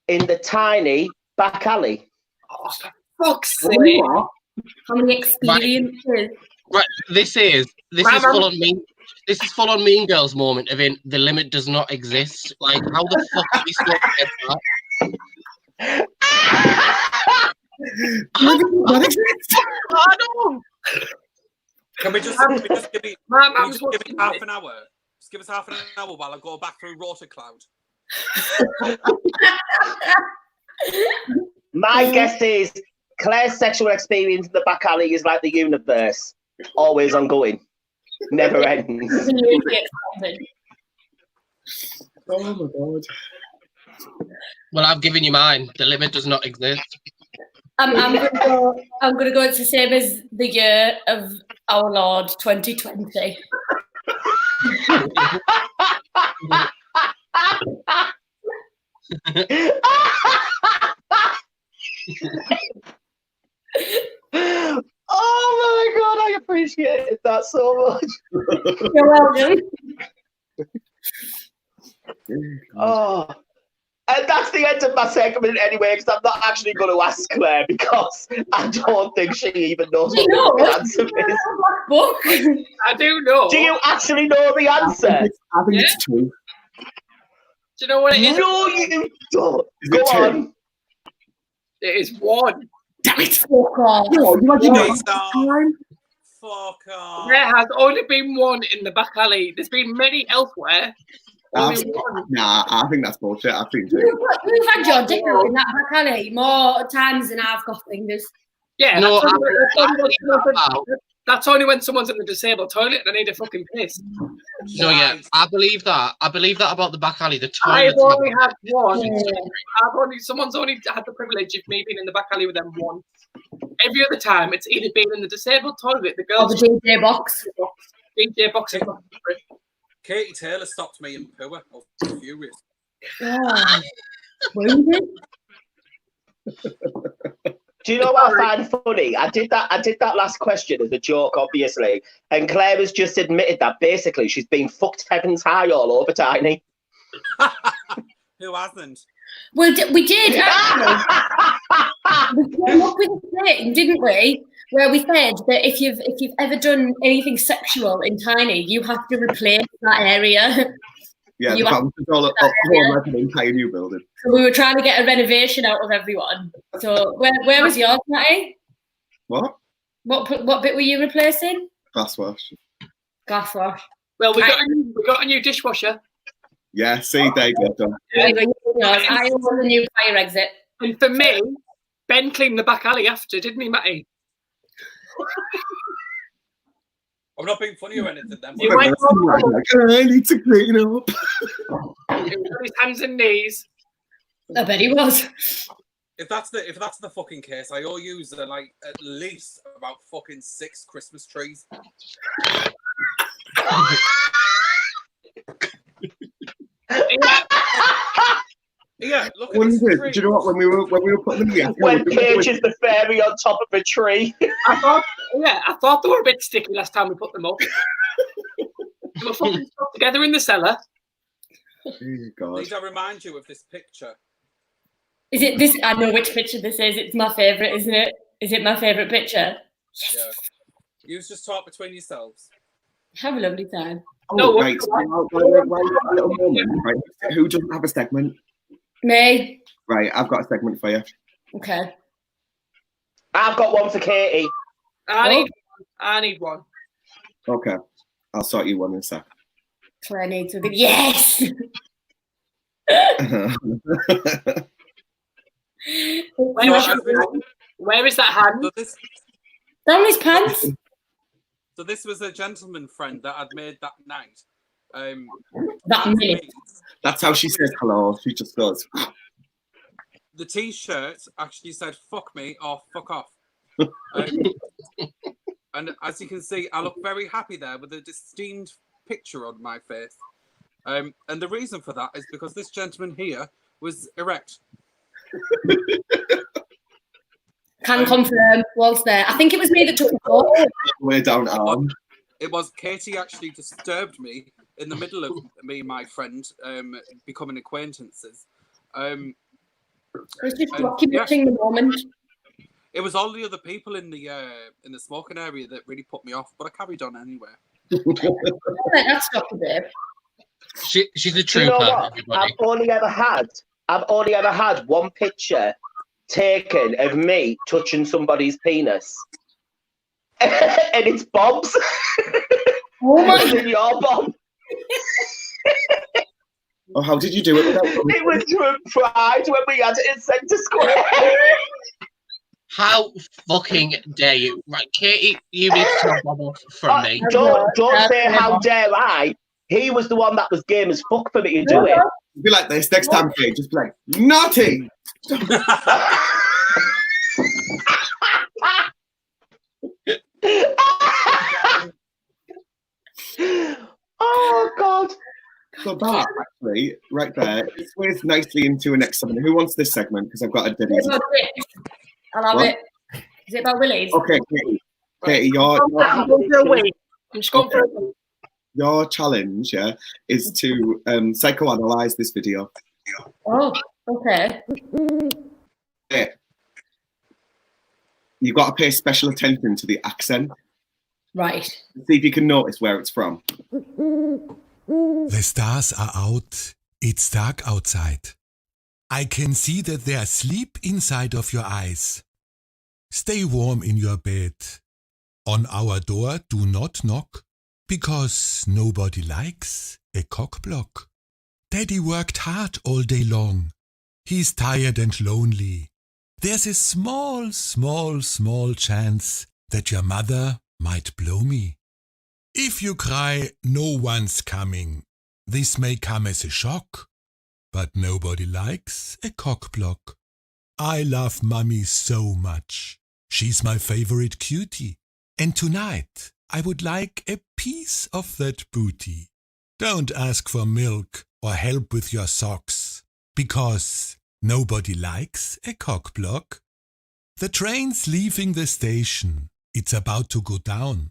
in the tiny back alley? Oh, for fuck's sake. How many experiences? Right, this is full on mean. This is full on Mean Girls moment of in the limit does not exist. Like, how the fuck did we still get that? I know. Can we just give me half an hour? Just give us half an hour while I go back through Rotor Cloud. My guess is Claire's sexual experience in the back alley is like the universe, always ongoing, never ends. Oh my god. Well, I've given you mine. The limit does not exist. I'm gonna go. It's the same as the year of our Lord 2020. Oh my god, I that so much. You're welcome. Oh. And that's the end of my segment anyway, because I'm not actually going to ask Claire because I don't think she even knows what the answer is. Book. I do know. Do you actually know the answer? I think it's 2. Do you know what it is? No, you don't. Is Go it 2? on. It is 1. Damn it, fuck off. Oh, you imagine Fuck that off. time? Fuck off. There has only been 1 in the back alley. There's been many elsewhere. Only Absolutely. 1. Nah, I think that's bullshit. I think 2. You've had your dick out in that back alley more times than I've got fingers. Yeah, No, that's only when someone's in the disabled toilet and they need a fucking piss. No, yeah, I believe that. I believe that about the back alley. The I've toilet. only had 1. Someone's only had the privilege of me being in the back alley with them once. Every other time, it's either been in the disabled toilet, the Or girls' the DJ box. DJ box. Is Katie Taylor stopped me in poo. I was furious. Oh. Wounded? Do you know what I find funny? I did that last question as a joke, obviously, and Claire has just admitted that basically she's been fucked heavens high all over Tiny. Who hasn't? Well, we did, actually. We came up with a thing, didn't we? Where we said that if you've ever done anything sexual in Tiny, you have to replace that area. Yeah, You the problems is all like an entire new building. So we were trying to get a renovation out of everyone. So where was yours, Mattie? What? What bit were you replacing? Glass wash. Glass wash. Well, we got a new dishwasher. Yeah, see, there you go. Done. I was a new fire exit. And for me, Ben cleaned the back alley after, didn't he, Mattie? I'm not being funny or anything then. You went I need to clean up. He was on his hands and knees. I bet he was. If that's the fucking case, I owe you like at least about fucking 6 Christmas trees. Yeah, look at this tree. Do you know what? When we were putting them in the When Paige is the fairy on top of a tree. I thought they were a bit sticky last time we put them up. They were fucking stuck together in the cellar. Oh, God. Need I remind you of this picture? Is it this? I know which picture this is. It's my favourite, isn't it? Is it my favourite picture? Yes. Yeah. You just talk between yourselves. Have a lovely time. Oh, No, right. Right. Who doesn't have a segment? Me. Right, I've got a segment for you. Okay. I've got one for Katie. I need one. Okay, I'll sort you one in a sec. Claire needs a good yes. Where is that hand? So this, Down his pants. so this was a gentleman friend that I'd made that night. That minute. That's how she says hello. She just goes. The T-shirt actually said "fuck me" or "fuck off," and as you can see, I look very happy there with a distinct picture on my face. And the reason for that is because this gentleman here was erect. Can confirm. Was there? I think it was me that took the photo. Way down arm. It was Katie actually disturbed me in the middle of me and my friend becoming acquaintances. I was just documenting the moment. It was all the other people in the smoking area that really put me off, but I carried on anyway. That's not a bit. She's a Do you know trooper. what? Everybody. I've only ever had one picture taken of me touching somebody's penis. And it's Bob's. Oh my God. Your Bob. Oh, how did you do it? It was to Pride when we had it in Centre Square. How fucking dare you? Right, Katie, you need to tell Bob off from me. Don't say how dare I. He was the one that was game as fuck for me to do it. Be like this next time, Kate. Just be like, naughty. Oh God. So that actually, right there, it sways nicely into a next segment. Who wants this segment? Because I've got a Is ditty. it about Willies? I'll have it. Is it about Willies? Okay, Katie, you're I'm going for a wee. I'm just going for it. Your challenge, is to psychoanalyze this video. Oh, okay. You've got to pay special attention to the accent. Right. See if you can notice where it's from. The stars are out. It's dark outside. I can see that there's sleep inside of your eyes. Stay warm in your bed. On our door, do not knock, because nobody likes a cockblock. Daddy worked hard all day long. He's tired and lonely. There's a small, small, small chance that your mother might blow me. If you cry, no one's coming. This may come as a shock, but nobody likes a cockblock. I love Mummy so much. She's my favorite cutie. And tonight, I would like a piece of that booty. Don't ask for milk or help with your socks, because nobody likes a cockblock. The train's leaving the station. It's about to go down.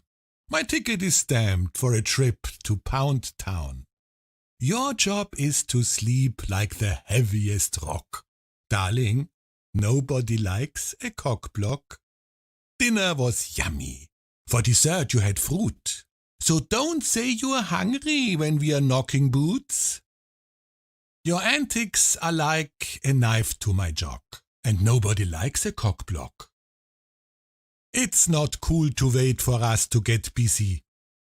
My ticket is stamped for a trip to Pound Town. Your job is to sleep like the heaviest rock. Darling, nobody likes a cockblock. Dinner was yummy. For dessert you had fruit. So don't say you're hungry when we are knocking boots. Your antics are like a knife to my jock, and nobody likes a cockblock. It's not cool to wait for us to get busy,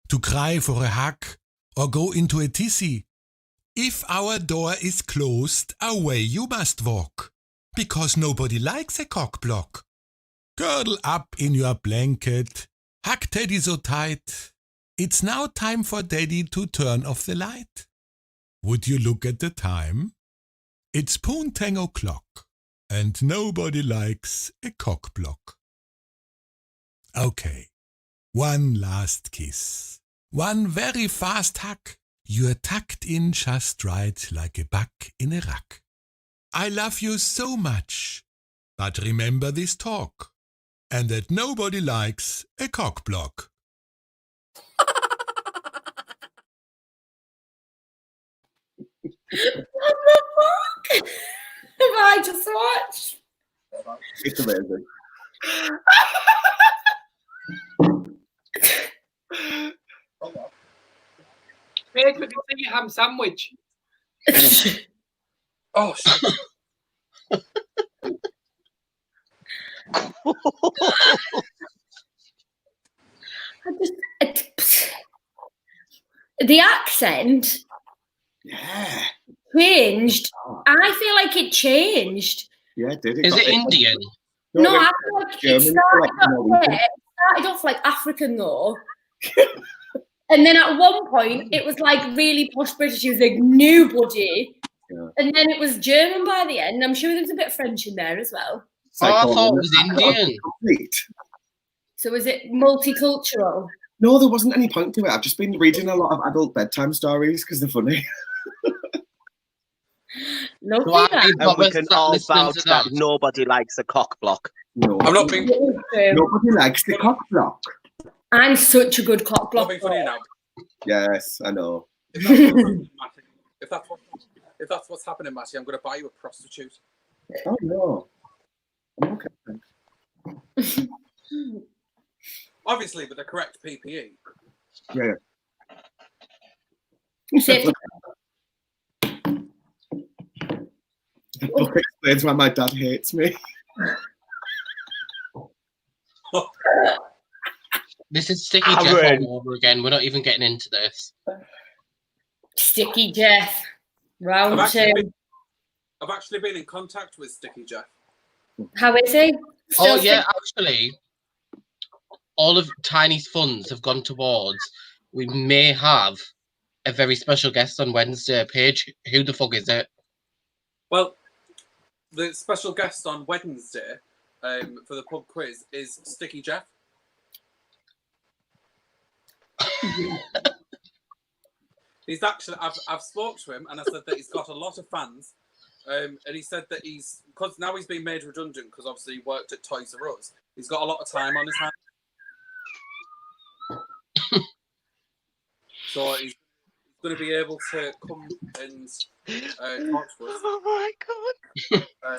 to cry for a hug or go into a tizzy. If our door is closed, away you must walk, because nobody likes a cockblock. Girdle up in your blanket, hug Teddy so tight. It's now time for Daddy to turn off the light. Would you look at the time? It's poontang o'clock, and nobody likes a cockblock. Okay, one last kiss. One very fast hug. You're tucked in just right like a buck in a rug. I love you so much, but remember this talk, and that nobody likes a cockblock. What the fuck have I just watched? It's amazing. Wait, we can see your ham sandwich. Oh, shit. The accent Yeah. changed. I feel like it changed. Yeah, it did. Is it Indian? No, it- I feel like German, it started like Norwegian. it started off like African though. And then at one point it was like really posh British. He was like nobody. Yeah. And then it was German by the end. I'm sure there's a bit of French in there as well. Oh, I thought it was Indian. Complete. So is it multicultural? No, there wasn't any point to it. I've just been reading a lot of adult bedtime stories because they're funny. No, So I think And we Robert can sat all listening vouch to that nobody likes a cock block. No, I'm not being, nobody likes the cock block. I'm such a good cock not block. being funny now. Yes, I know. If that's what's happening, Mattie, I'm going to buy you a prostitute. Oh no. I'm okay. Thanks. Obviously, with the correct PPE. Yeah. Safety. The book explains why my dad hates me. This is Sticky Jeff all over again. We're not even getting into this. Sticky Jeff. Round two. I've actually been in contact with Sticky Jeff. How is he? Oh, Still yeah, actually, all of Tiny's funds have gone towards. We may have a very special guest on Wednesday. Paige, who the fuck is it? Well, the special guest on Wednesday for the pub quiz is Sticky Jeff. He's actually, I've spoke to him and I said that he's got a lot of fans. And he said that because now he's been made redundant because obviously he worked at Toys R Us. He's got a lot of time on his hands. So he's going to be able to come and talk to us. Oh my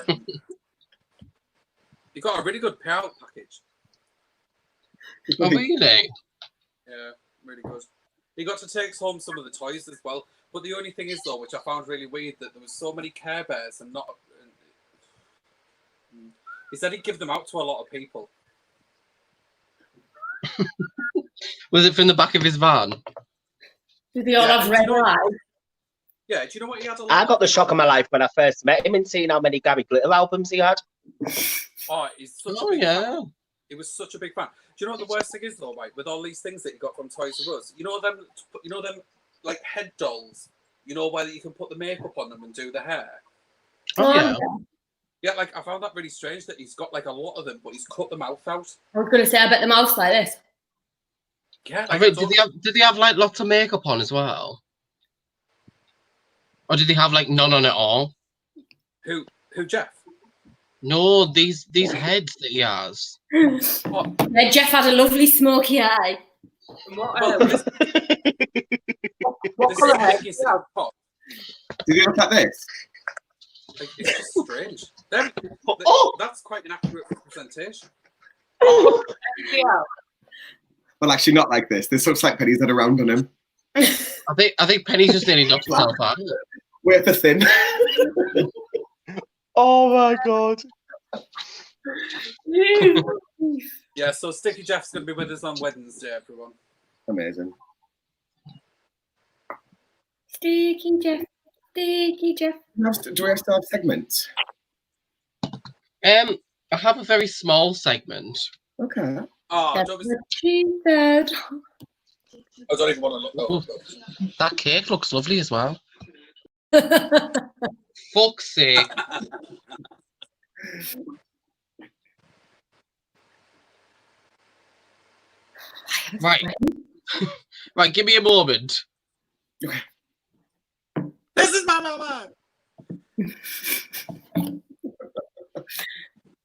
god! He got a really good payout package. Oh, really? Yeah, really good. He got to take home some of the toys as well. But the only thing is, though, which I found really weird, that there was so many Care Bears and not. He said he'd give them out to a lot of people. Was it from the back of his van? Do they all have red eyes? Yeah, do you know what he had? I got the shock of my life when I first met him and seeing how many Gary Glitter albums he had. Oh, he's such a big fan. He was such a big fan. Do you know what the worst thing is, though, right? With all these things that he got from Toys R Us, you know them like head dolls. You know where you can put the makeup on them and do the hair. Oh yeah. Yeah, like I found that really strange that he's got like a lot of them, but he's cut the mouth out. I was going to say, I bet the mouth's like this. Yeah. I mean, did they have like lots of makeup on as well? Or did they have like none on at all? Who, Jeff? No, these heads that he has. Oh. Yeah, Jeff had a lovely smoky eye. What This colour is head? the biggest pot. Did you look at this? Like, it's just strange. That's quite an accurate representation. Yeah. Well, actually, not like this. This looks like Penny's had a round on him. I think Penny just nearly knocked herself out. Wafer thin. Oh my god! Yeah, so Sticky Jeff's going to be with us on Wednesday, everyone. Amazing. Sticky Jeff. Sticky Jeff. Do we have to have segments? I have a very small segment. Okay. Oh, That's what she said. I don't even want to look. That cake looks lovely as well. Fuck's sake. Right. Right, give me a moment. Okay. This is my mama!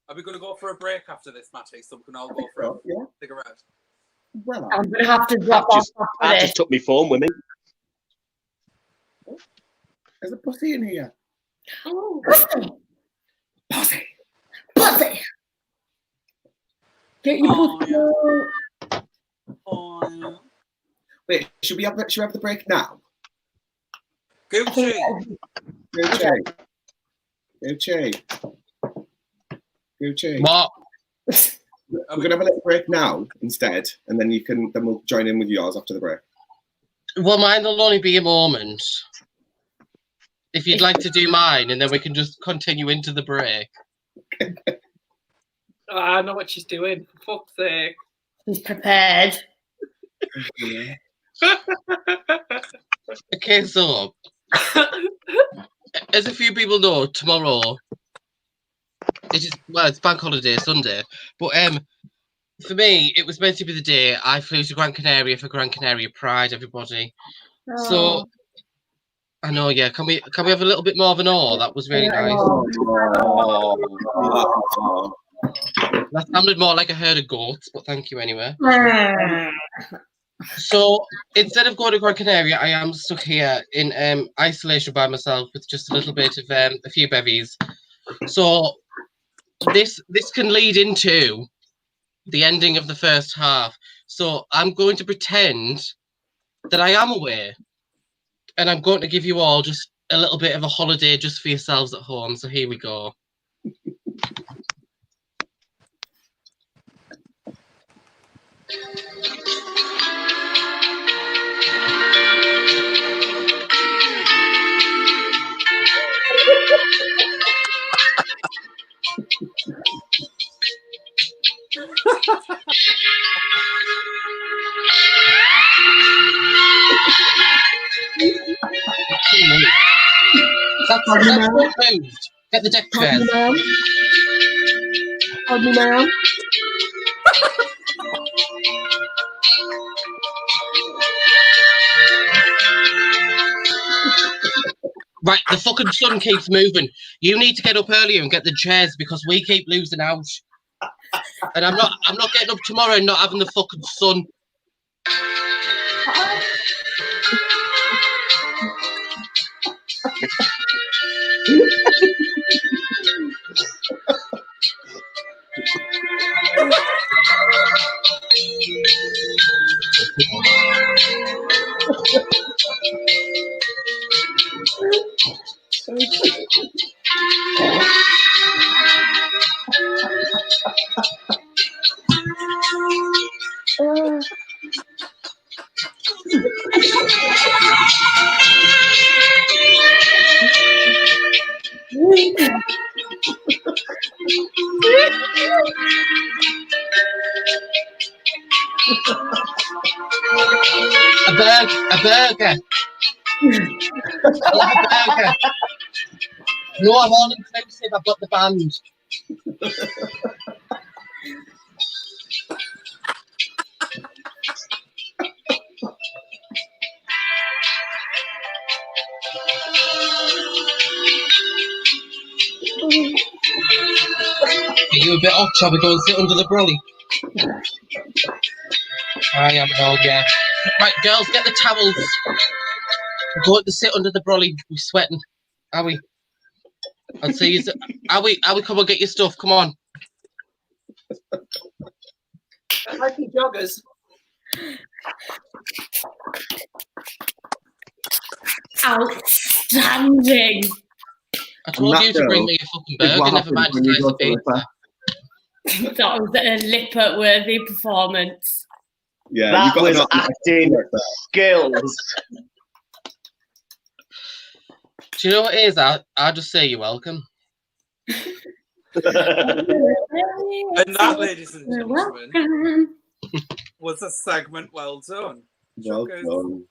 Are we going to go for a break after this, Mattie, so we can all go for a cigarette? Well, I'm going to have to drop off after I this. just took my phone with me. there's a pussy in here. Oh, Pussy. pussy. Get your pussy out. Oh, Wait, should we have the break now? Gucci! Gucci. What? We're gonna have a little break now instead, and then we'll join in with yours after the break. Well, mine will only be a moment. If you'd like to do mine, and then we can just continue into the break. Oh, I know what she's doing. For fuck's sake. He's prepared. Okay, so as a few people know, tomorrow it's Bank Holiday Sunday, but for me it was meant to be the day I flew to Gran Canaria for Gran Canaria Pride. Everybody, so I know, yeah. Can we have a little bit more of an awe? That was really nice. That sounded more like a herd of goats, but thank you anyway. So instead of going to Gran Canaria, I am stuck here in isolation by myself with just a little bit of a few bevies. So this can lead into the ending of the first half. So I'm going to pretend that I am away, and I'm going to give you all just a little bit of a holiday just for yourselves at home. So here we go. That's moved. Get the deck chairs. Pardon me, ma'am. Right, the fucking sun keeps moving. You need to get up earlier and get the chairs because we keep losing out. And I'm not getting up tomorrow and not having the fucking sun. A burger. I'll have a burger. No, I'm all inclusive. I've got the band. Are you a bit hot? Shall we go and sit under the brolly? I am an old, yeah. Right, girls, get the towels. Go to sit under the brolly. We're sweating. Are we? I'll see you. Are we? Come on, get your stuff. Come on. I like your joggers. Outstanding. I told you to bring me a fucking burger. Never mind a slice of pizza. That was a Lipper-worthy performance. Yeah, that was acting skills. Do you know what it is? I just say you're welcome. And that, ladies and gentlemen, was a segment well done. Well done.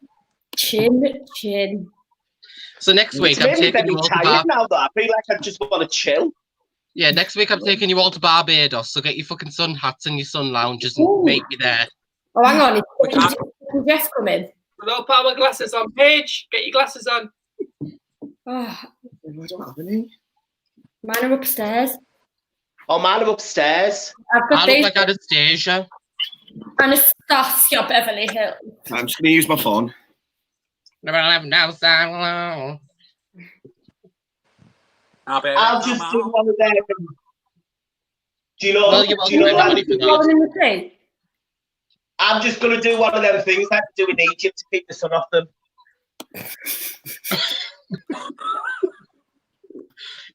Chin. So next week I'm taking you all to Barbados. now that I feel like I just want to chill. Yeah, next week I'm taking you all to Barbados. So get your fucking sun hats and your sun lounges and meet me there. Oh, hang on. Is Jess coming? I'll put my glasses on. Paige, get your glasses on. Oh, I don't have any. mine are upstairs. Oh, mine are upstairs. I've got I look like Anastasia. Anastasia Beverly Hills. I'm just going to use my phone. I'll just do one of them. Do you know? Well, do you know money for that. In the sea? I'm just going to do one of them things I do in Egypt to keep the sun off them.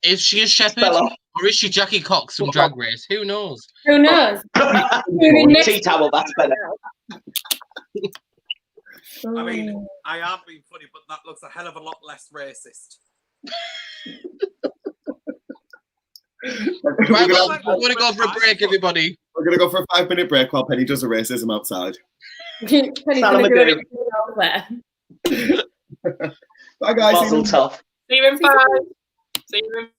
Is she a shepherd or is she Jackie Cox from Drag Race? Who knows? Who knows? Tea towel, that's better. I mean, I am being funny, but that looks a hell of a lot less racist. Right, well, we're going to go for a break, everybody. We're going to go for a 5-minute break while Penny does the racism outside. Penny's going to do it elsewhere. Bye, guys. Muzzle tough. See you in 5. See you in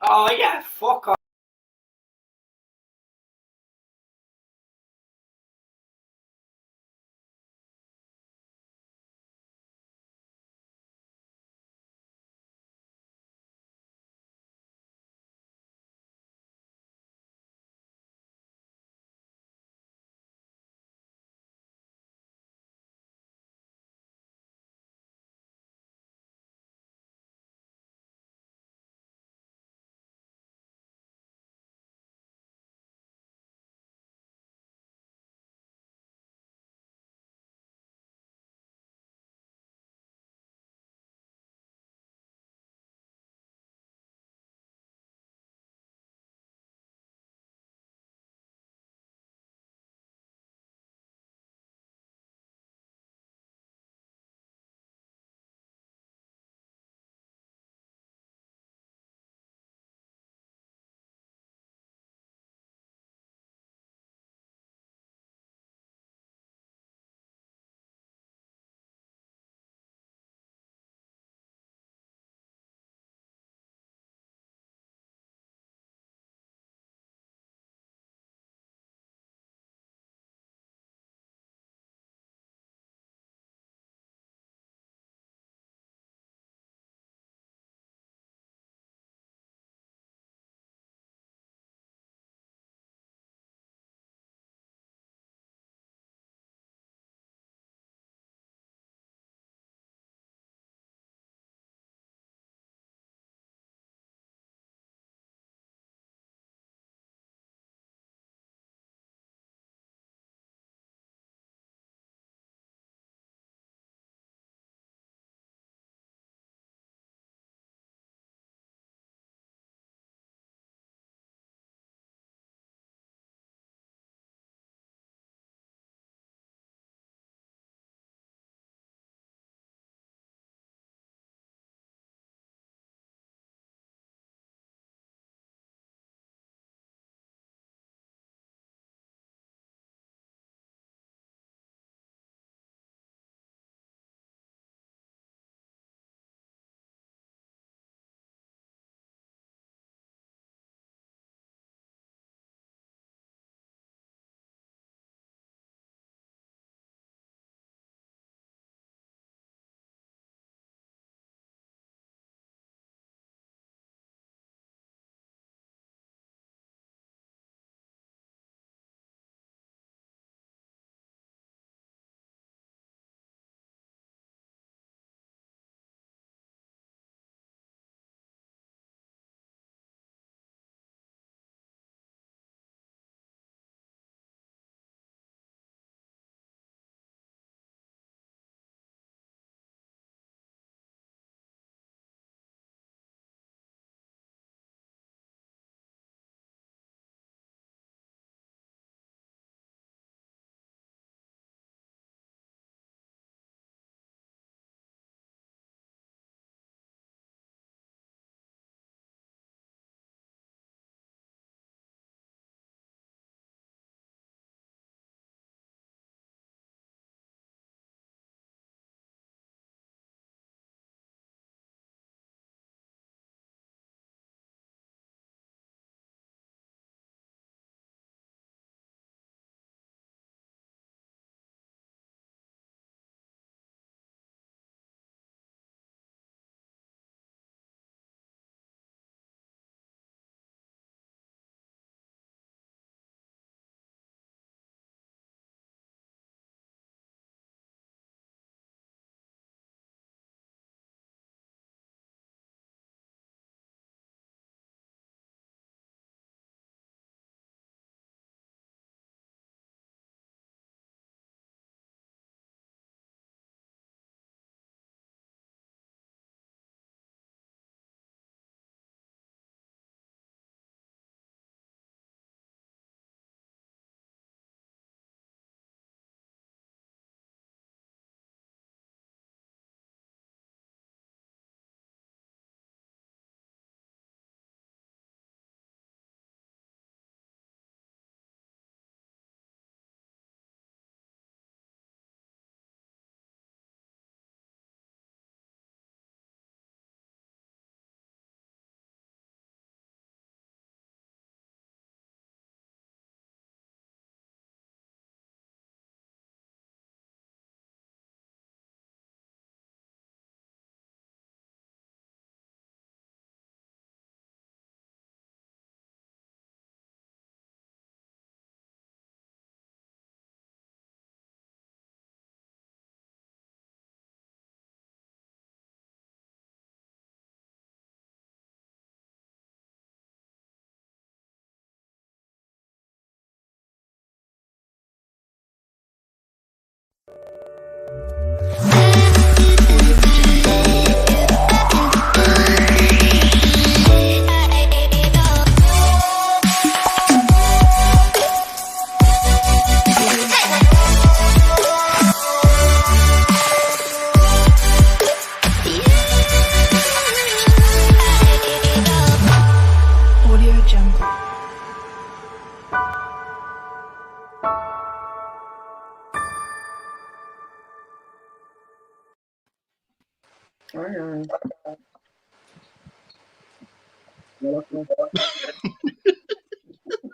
Oh, yeah, fuck off.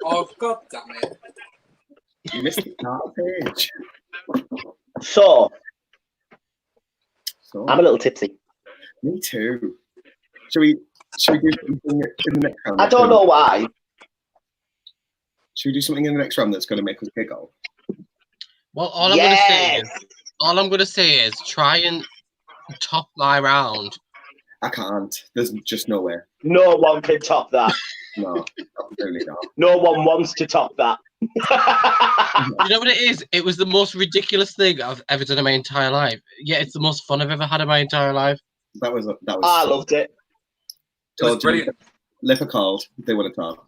Oh, God damn it. You missed the start page. So, I'm a little tipsy. Me too. Should we do something in the next round? I don't know why. Should we do something in the next round that's going to make us giggle? Well, all I'm going to say is try and top my round. I can't. There's just no way. No one can top that. No, absolutely not. No one wants to top that. You know what it is? It was the most ridiculous thing I've ever done in my entire life. Yeah, it's the most fun I've ever had in my entire life. That was. I loved it. It was brilliant. Lip are called. They want to talk.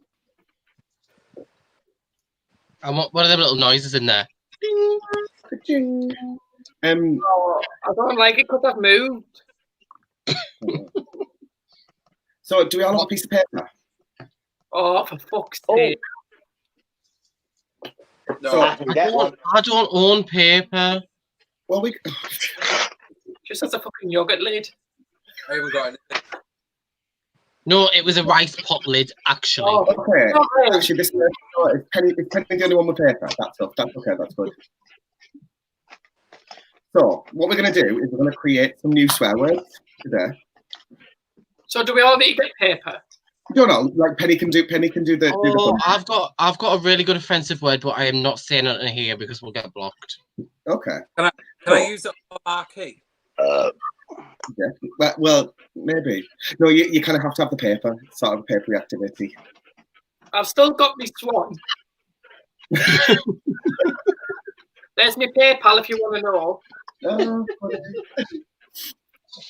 And what are them little noises in there? Ding. I don't like it because I've moved. So, do we all have a piece of paper? Oh, for fuck's sake. No, So, I don't own paper. Well, we Just as a fucking yogurt lid. I haven't got anything. No, it was a rice pot lid, actually. Oh, okay. no. Actually, this is Penny the only one with paper. That's okay. That's good. So, what we're going to do is we're going to create some new swear words today. So, do we all need to get paper? No, like Penny can do the. Oh, I've got a really good offensive word, but I am not saying it in here because we'll get blocked. Okay. Can I use it on our key? Yeah. Well, maybe. No, you kind of have to have the paper. Sort of a papery activity. I've still got my swan. There's my PayPal if you want to know. Oh,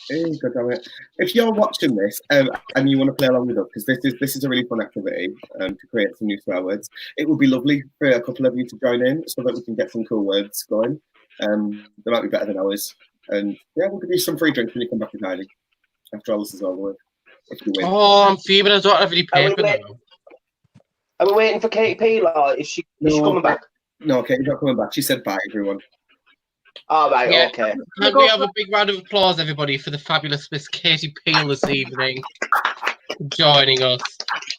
hey, God damn it. If you're watching this and you want to play along with us, because this is a really fun activity to create some new swear words, it would be lovely for a couple of you to join in so that we can get some cool words going. They might be better than ours. And yeah, we'll give you some free drinks when you come back with Heidi. After all this is over with. If you win. Oh, I'm fuming. I don't have any paper now. Are we waiting for Katie Peel or is she coming back? No, Katie's not coming back. She said bye, everyone. All right, Yeah. okay. Can we have a big round of applause, everybody, for the fabulous Miss Katie Peel this evening joining us.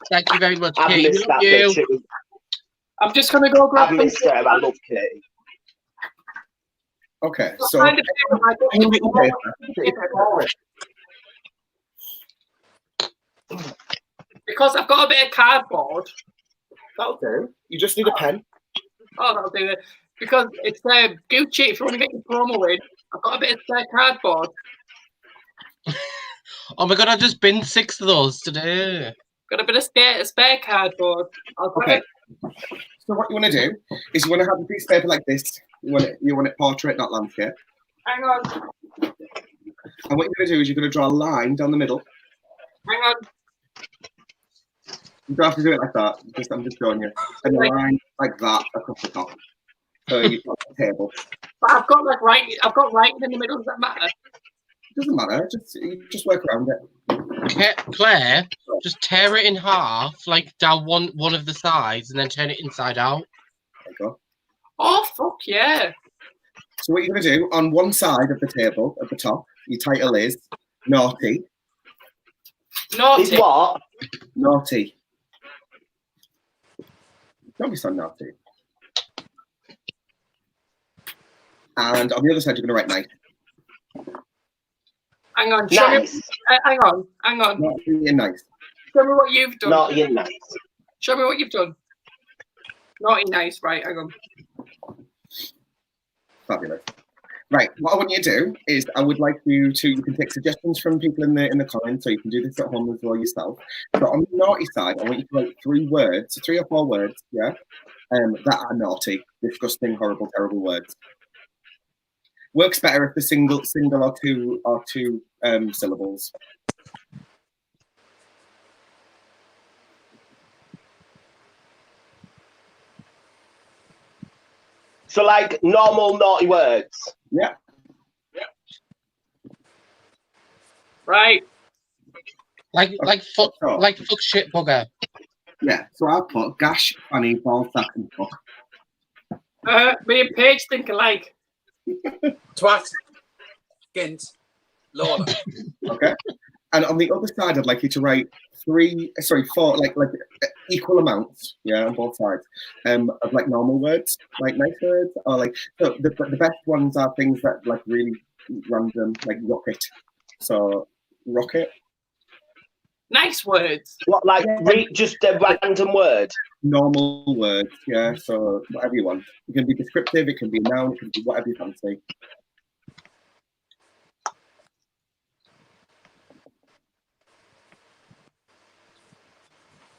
Thank you very much, I've Katie. missed that bitch. I'm just going to go grab I've missed her. I love Katie. Okay, So so find a paper, because I've got a bit of cardboard. that'll do. You just need a pen. Oh, that'll do it. Because it's Gucci. If you want to get your promo in, I've got a bit of spare cardboard. Oh my god, I just binned 6 of those today. Got a bit of spare cardboard. Okay. So what you want to do is you want to have a piece of paper like this. You want it portrait, not landscape. Hang on. And what you're going to do is you're going to draw a line down the middle. Hang on. You don't have to do it like that. I'm just showing you. And a line like that across the top. So you've got the table. But I've got writing in the middle. Does that matter? It doesn't matter. Just work around it. Claire, just tear it in half, like down one of the sides, and then turn it inside out. There you go. Oh, fuck yeah. So what you're going to do, on one side of the table, at the top, your title is Naughty. Naughty. Is what? Naughty. Don't be so naughty. And on the other side, you're going to write nice. Hang on. Nice. Hang on. Naughty and nice. Show me what you've done. Naughty and nice. Show me what you've done. Naughty, nice. Right, hang on. Fabulous. Right, what I want you to do is I would like you can take suggestions from people in the comments, so you can do this at home as well yourself. So on the naughty side, I want you to write 3 or 4 words, yeah, that are naughty, disgusting, horrible, terrible words. Works better if the single or two syllables. So like normal naughty words. Yeah. Right. Like fuck shit bugger. Yeah. So I'll put gash, funny, ball sack, and fuck. Me and Paige think alike. Twat. Skint. Lola. Okay. And on the other side, I'd like you to write four, like equal amounts, yeah, on both sides, of like normal words, like nice words, or like, so the best ones are things that like really random, like rocket. So, rocket. Nice words. What, like just a random word? Normal words, yeah, so whatever you want. It can be descriptive, it can be a noun, it can be whatever you fancy.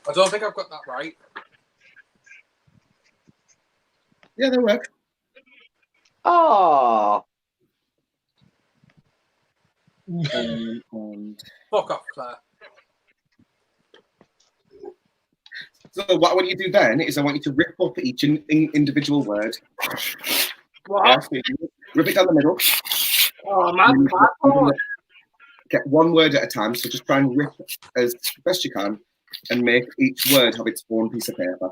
I don't think I've got that right. Yeah, they work. Oh. And Fuck off, Claire. so what I want you to do then is I want you to rip up each individual word. What? Yeah, so you rip it down the middle. Oh, man. Get one word at a time, so just try and rip as best you can and make each word have its own piece of paper.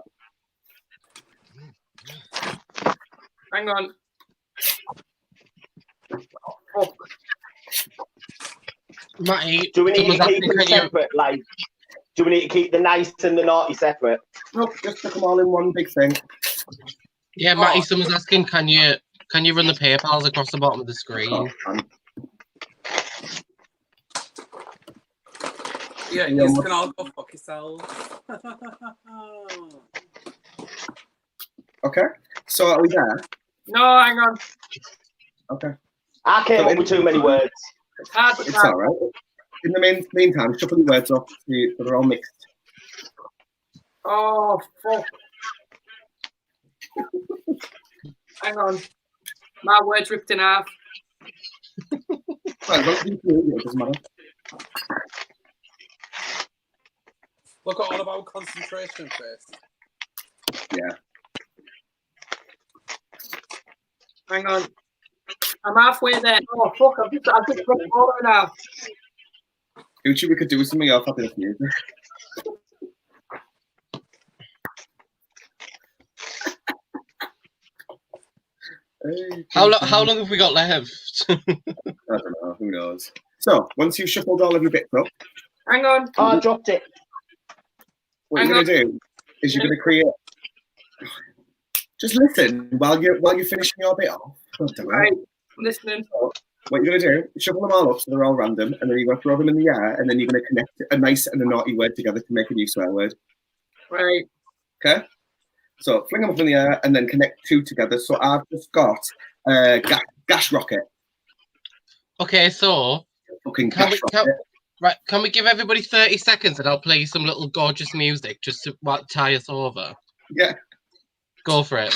Hang on. Oh. Mattie, Do we need to someone's keep them asking, separate? Like, do we need to keep the nice and the naughty separate? No, just stick them all in one big thing. Yeah, Mattie, someone's asking, can you run the PayPals across the bottom of the screen? Yeah, you can all go fuck yourselves. Okay, so are we there? No, hang on. Okay. I came up with too many words. It's hard to It's type. all right. In the meantime, shuffle the words up so they're all mixed. Oh, fuck. Hang on. My word's ripped in half. Well, it doesn't matter. Look at all about concentration first. Yeah. Hang on. I'm halfway there. Oh, fuck. I've just got over now. Gucci, we could do with some of your fabulous music. How long have we got left? I don't know. Who knows? So, once you've shuffled all of your bits up, Hang on. Oh, I dropped it. what you're going to do is you're going to create... Just listen while you're finishing your bit off. Right. Listening. So, what you're going to do is shuffle them all up so they're all random, and then you're going to throw them in the air, and then you're going to connect a nice and a naughty word together to make a new swear word. Right. Okay? So, fling them up in the air, and then connect two together. So, I've just got gas rocket. Okay, so Fucking Can gas we- rocket. right, can we give everybody 30 seconds and I'll play you some little gorgeous music just to tie us over? Yeah. Go for it.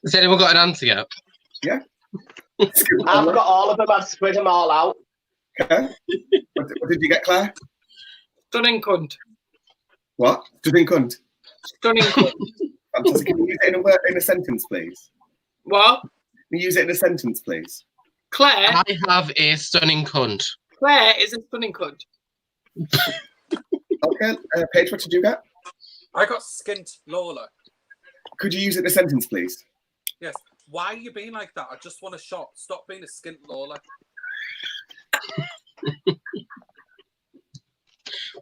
Has anyone got an answer yet? Yeah. I've got all of them. I've spread them all out. Okay. What did you get, Claire? Stunning cunt. What? Stunning cunt. Stunning cunt. Fantastic. Can you use it in a sentence, please? What? Can you use it in a sentence, please? Claire? I have a stunning cunt. Claire is a stunning cunt. Okay. Paige, what did you get? I got skint Lola. Could you use it in a sentence, please? Yes. Why are you being like that? I just want a shot. Stop being a skint Lola.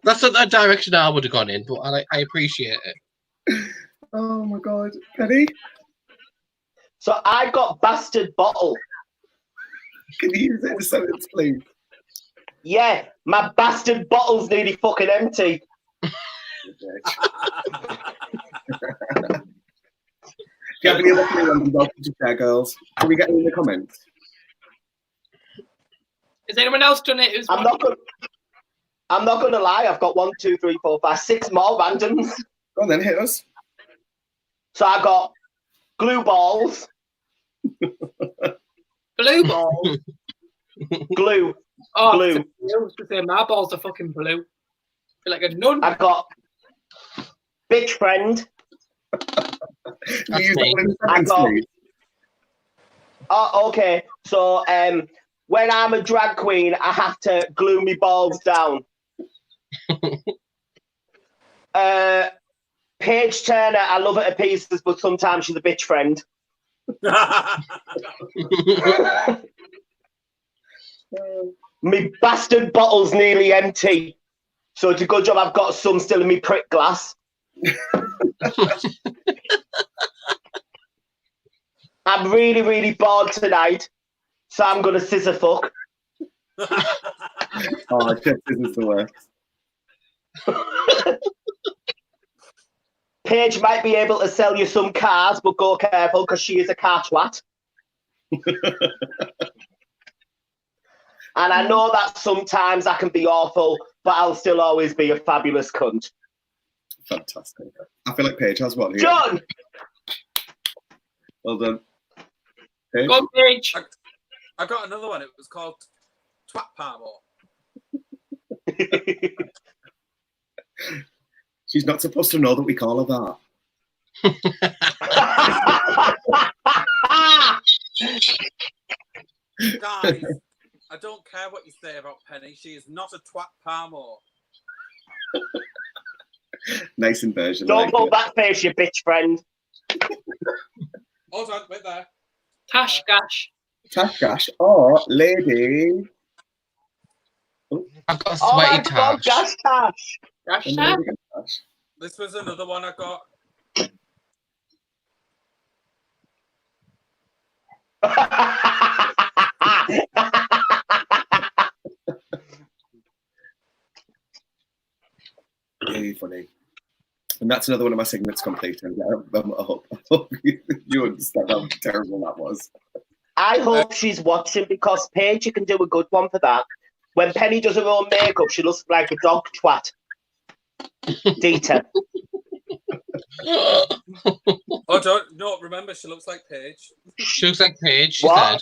That's not that direction I would have gone in, but I appreciate it. Oh my god. Penny? So I got bastard bottle. Can you use it in a sentence, please? Yeah, my bastard bottle's nearly fucking empty. If you have any other feelings, welcome to share, girls. Can we get them in the comments? Has anyone else done it? I'm not gonna lie. I've got 1, 2, 3, 4, 5, 6 more randoms. Go on then, hit us. So I got glue balls. Blue ball. Glue. Oh, Blue. I was to say my balls are fucking blue. Feel like a nun. I've got bitch friend. You use that one in the I sentence, got. please. Oh, okay. So, when I'm a drag queen, I have to glue me balls down. Paige Turner, I love her to pieces, but sometimes she's a bitch friend. My bastard bottle's nearly empty, so it's a good job I've got some still in my prick glass. I'm really, really bored tonight, so I'm gonna scissor fuck. Oh, shit, this is the worst. Paige might be able to sell you some cars, but go careful because she is a car twat. And I know that sometimes I can be awful, but I'll still always be a fabulous cunt. Fantastic. I feel like Paige has one here. John! Well done. Paige? Go on, Paige. I got another one. It was called Twat Parmore. She's not supposed to know that we call her that. Guys, I don't care what you say about Penny. She is not a Twat Parmore. Nice inversion. Don't like pull it. that face, you bitch friend. Hold on, wait there. Tash Gash. Tash Gash or Lady. I've got a Oh my sweaty God, tash. Gash Tash. Gash And Tash. Lady Gash. This was another one I got. Really funny. And that's another one of my segments completed. I hope you understand how terrible that was. I hope she's watching because Paige, you can do a good one for that. When Penny does her own makeup, she looks like a dog twat. Dita. Oh, don't no. Remember, she looks like Paige. She looks like Paige, she What? said.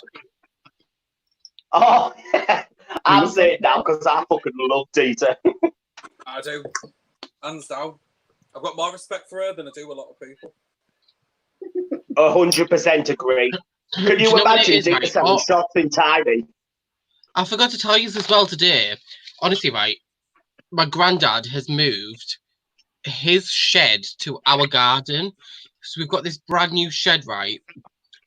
Oh, I'll say it now because I fucking love Dita. I do. Hands down. I've got more respect for her than I do a lot of people. 100% agree. Can Do you you know what it imagine is, Dita right? selling Oh. shots in Tiny? I forgot to tell you as well today. Honestly, right, my granddad has moved his shed to our garden. So we've got this brand new shed, right?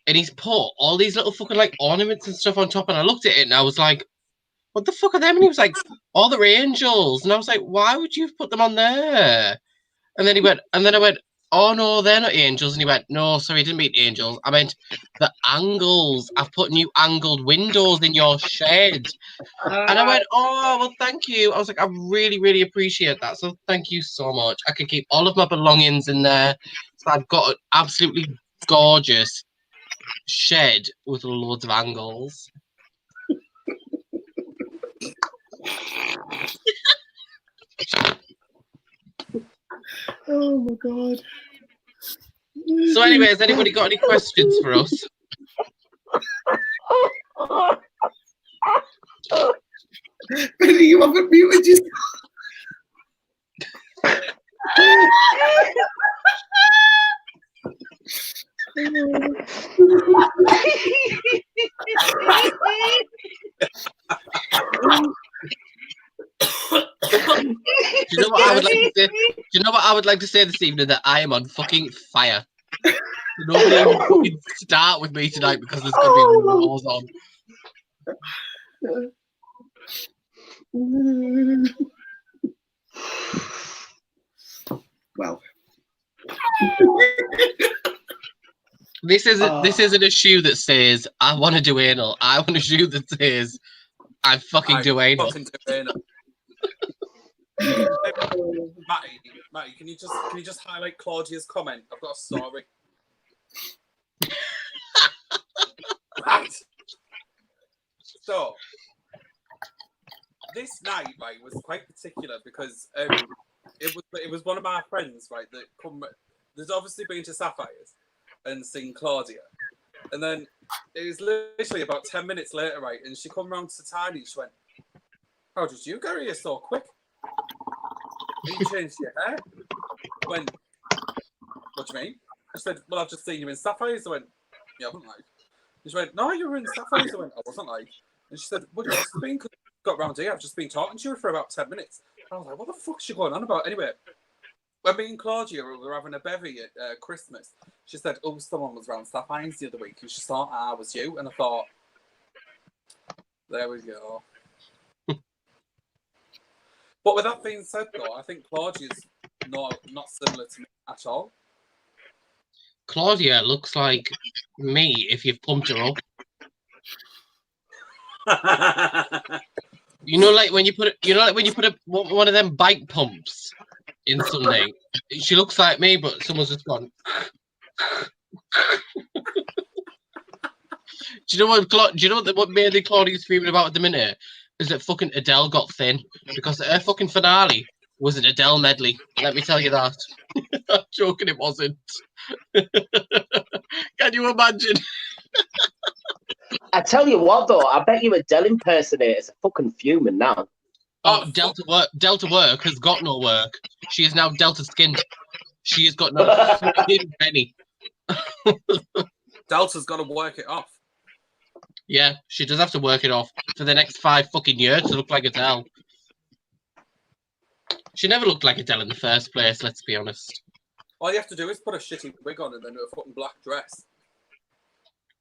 And he's put all these little fucking like ornaments and stuff on top. And I looked at it and I was like, what the fuck are them? And he was like, oh, they're angels. And I was like, why would you put them on there? And then he went, and then I went, oh no, they're not angels. And he went, no, sorry, I didn't mean angels. I meant the angles. I've put new angled windows in your shed. And I went, oh, well, thank you. I was like, I really, really appreciate that. So thank you so much. I can keep all of my belongings in there. So I've got an absolutely gorgeous shed with loads of angles. Oh my God. So anyway, has anybody got any questions for us? Benny, you haven't muted yourself. Do you know what I would like to say? Do you know what I would like to say this evening? That I am on fucking fire. Nobody even fucking start with me tonight because there's going to be wars on. Well, This isn't a shoe that says I want to do anal. I want a shoe that says I fucking do anal. Fucking do anal. Mattie, can you just highlight Claudia's comment? I've got a story. Right. So this night, right, was quite particular because it was one of my friends, right, that come. There's obviously been to Sapphires and seen Claudia, and then it was literally about 10 minutes later, right, and she come round to Tiny. She went, how did you get here so quick? You changed your hair. I went, what do you mean? I said, well, I've just seen you in Sapphires. I went, yeah, I wasn't like. And she went, no, you were in Sapphires. I went, I wasn't like. And she said, well, it's just been, 'cause you got round here. I've just been talking to you for about 10 minutes. And I was like, what the fuck's she going on about? Anyway, when me and Claudia were having a bevy at Christmas, she said, oh, someone was round Sapphires the other week. And she thought, I was you. And I thought, there we go. But with that being said, though, I think Claudia's not similar to me at all. Claudia looks like me if you've pumped her up. You know, like when you put one of them bike pumps in something. She looks like me, but someone's just gone. Do you know what mainly Claudia's feeling about at the minute? Is that fucking Adele got thin because her fucking finale was an Adele medley. Let me tell you that. I'm joking, it wasn't. Can you imagine? I tell you what, though, I bet you Adele impersonators are fucking fuming now. Oh, Delta work has got no work. She is now Delta skinned. She has got no fucking penny. Delta's got to work it off. Yeah, she does have to work it off for the next 5 fucking years to look like Adele. She never looked like Adele in the first place, let's be honest. All you have to do is put a shitty wig on and then a fucking black dress.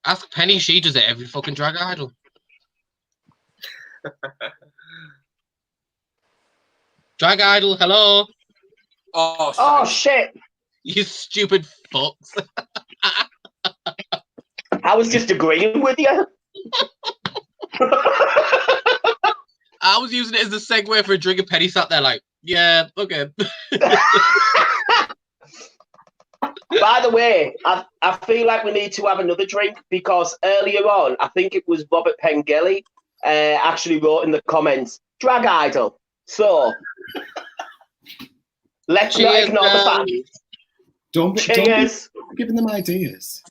Ask Penny, she does it every fucking drag idol. Drag idol, hello. Oh shit! You stupid fucks. I was just agreeing with you. I was using it as a segue for a drink, and Penny sat there like, yeah, okay. By the way, I feel like we need to have another drink because earlier on, I think it was Robert Pengelly actually wrote in the comments, drag idol. So, let's not ignore the fact. Don't be giving them ideas.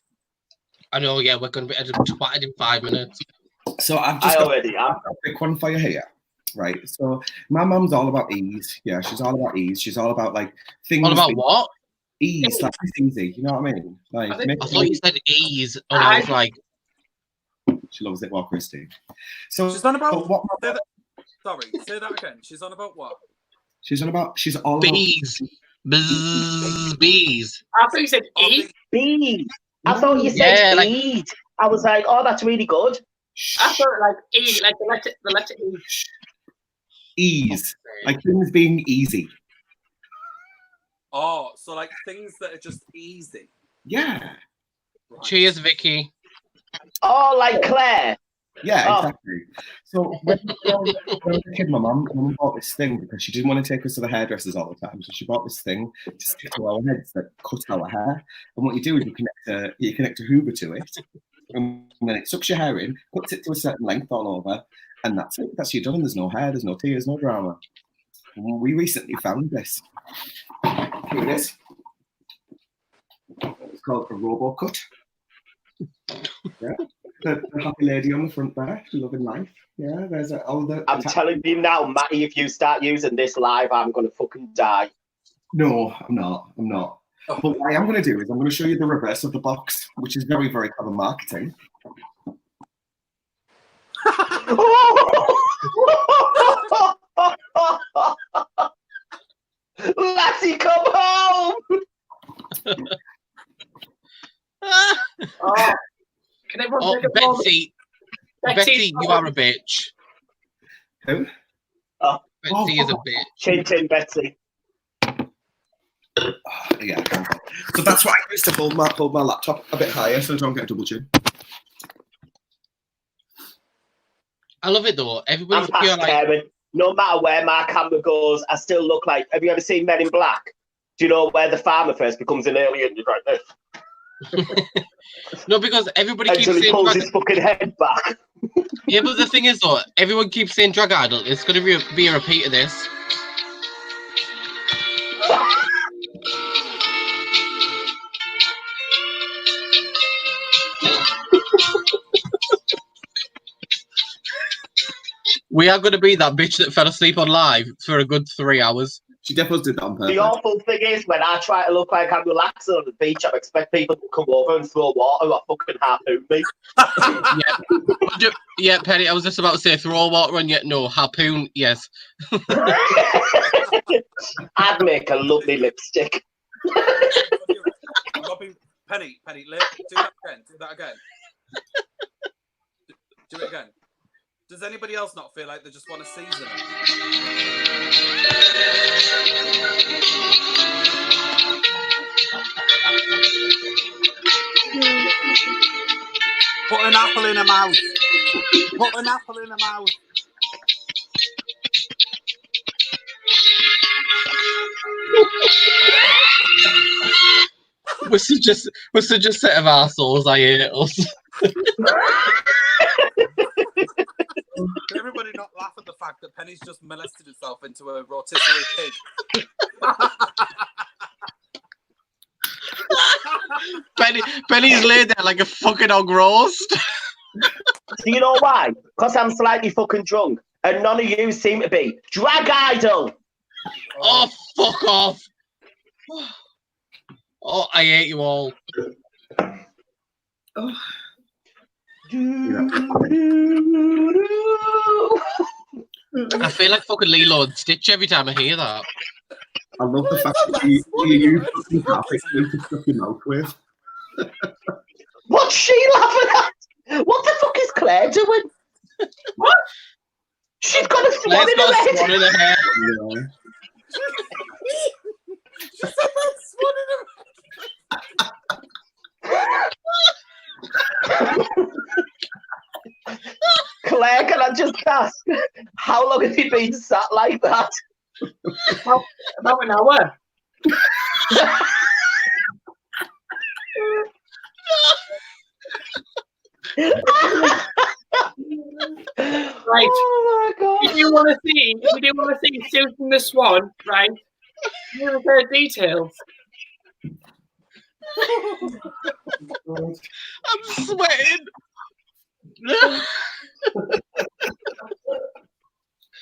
I know, yeah, we're going to be twatted in 5 minutes. So I've just got a quick one for you here. Right, so my mum's all about ease. Yeah, she's all about ease. She's all about like things. All about what? Ease, like it's easy. You know what I mean? Like, I thought you said ease, and I was like, she loves it, well, Christy. So she's on about what? Sorry, say that again. She's on about what? She's all bees. Bzz, bees. I thought you said eat. Bees. I thought you said eat. I was like, oh, that's really good. I thought like E, like the letter E. Ease, like things being easy. Oh, so like things that are just easy. Yeah. Right. Cheers, Vicky. Oh, like Claire. Yeah, exactly. So when I was a kid, my mum bought this thing because she didn't want to take us to the hairdressers all the time. So she bought this thing to stick to our heads that cut our hair. And what you do is you connect a Hoover to it, and then it sucks your hair in, puts it to a certain length all over, and that's it. That's you done. There's no hair, there's no tears, no drama. And we recently found this. Here it is. It's called a RoboCut. Yeah. The happy lady on the front there, loving life. Yeah, there's I'm telling you now, Mattie, if you start using this live, I'm going to fucking die. No, I'm not. Oh. But what I am going to do is I'm going to show you the reverse of the box, which is very, very clever marketing. Lassie, come home! Oh. Can everyone Betsy, you are a bitch. Who? Oh. Betsy is a bitch. Chin chin, Betsy. Yeah. So that's why I used to hold my laptop a bit higher so I don't get a double chin. I love it though. Everybody's pure like. No matter where my camera goes, I still look like. Have you ever seen Men in Black? Do you know where the farmer first becomes an alien? You're like this. No, because everybody keeps saying. He pulls his fucking head back. Yeah, but the thing is though, everyone keeps saying drag idol. It's going to be a repeat of this. We are going to be that bitch that fell asleep on live for a good 3 hours. She definitely did that on purpose. The awful thing is, when I try to look like I'm relaxing on the beach, I expect people to come over and throw water or fucking harpoon me. Yeah, Penny, I was just about to say throw water on, yet no, harpoon, yes. I'd make a lovely lipstick. Penny, do that again. Do it again. Does anybody else not feel like they just want to season it? Put an apple in a mouth. Put an apple in a mouth. We're such a set of arseholes, I hate us. Can everybody not laugh at the fact that Penny's just molested herself into a rotisserie pig? Penny's laid there like a fucking hog roast. Do you know why? Because I'm slightly fucking drunk, and none of you seem to be. Drag idol! Oh, fuck off. Oh, I hate you all. Oh. I feel like fucking Lilo and Stitch every time I hear that. I love the fact that you use fucking topics to stuff your mouth with. What's she laughing at? What the fuck is Claire doing? What? She's got a swan in her head. Swan in her head. Yeah. She's got a swan in her Claire, can I just ask, how long have you been sat like that? About an hour. Right. Oh my god. If you want to see Susan the Swan, right? Here are her details. I'm sweating.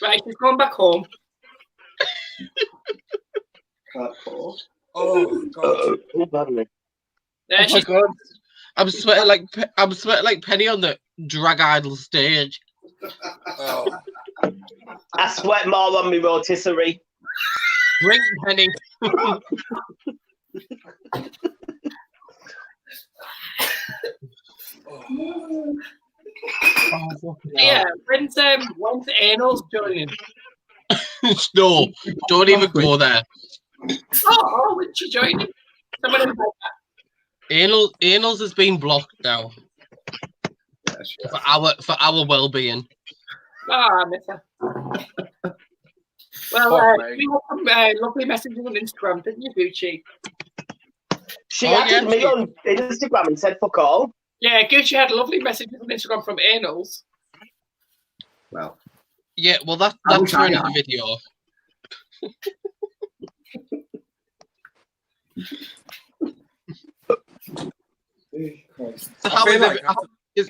Right, she's gone back home. Oh god. There she's God. I'm sweating like Penny on the drag idol stage. Oh. I sweat more on my rotisserie. Drink, Penny. yeah. When's Anals joining? No, don't even go there. Oh, when's she joining? Someone invite her. Anals has been blocked now. Yeah, For our well-being. Ah, I miss her. Well, we had some lovely messages on Instagram, didn't you, Gucci? She added me on Instagram and said fuck all. Yeah, Gucci had lovely messages on Instagram from Anals. Well. Yeah, well, that's for another video. So how is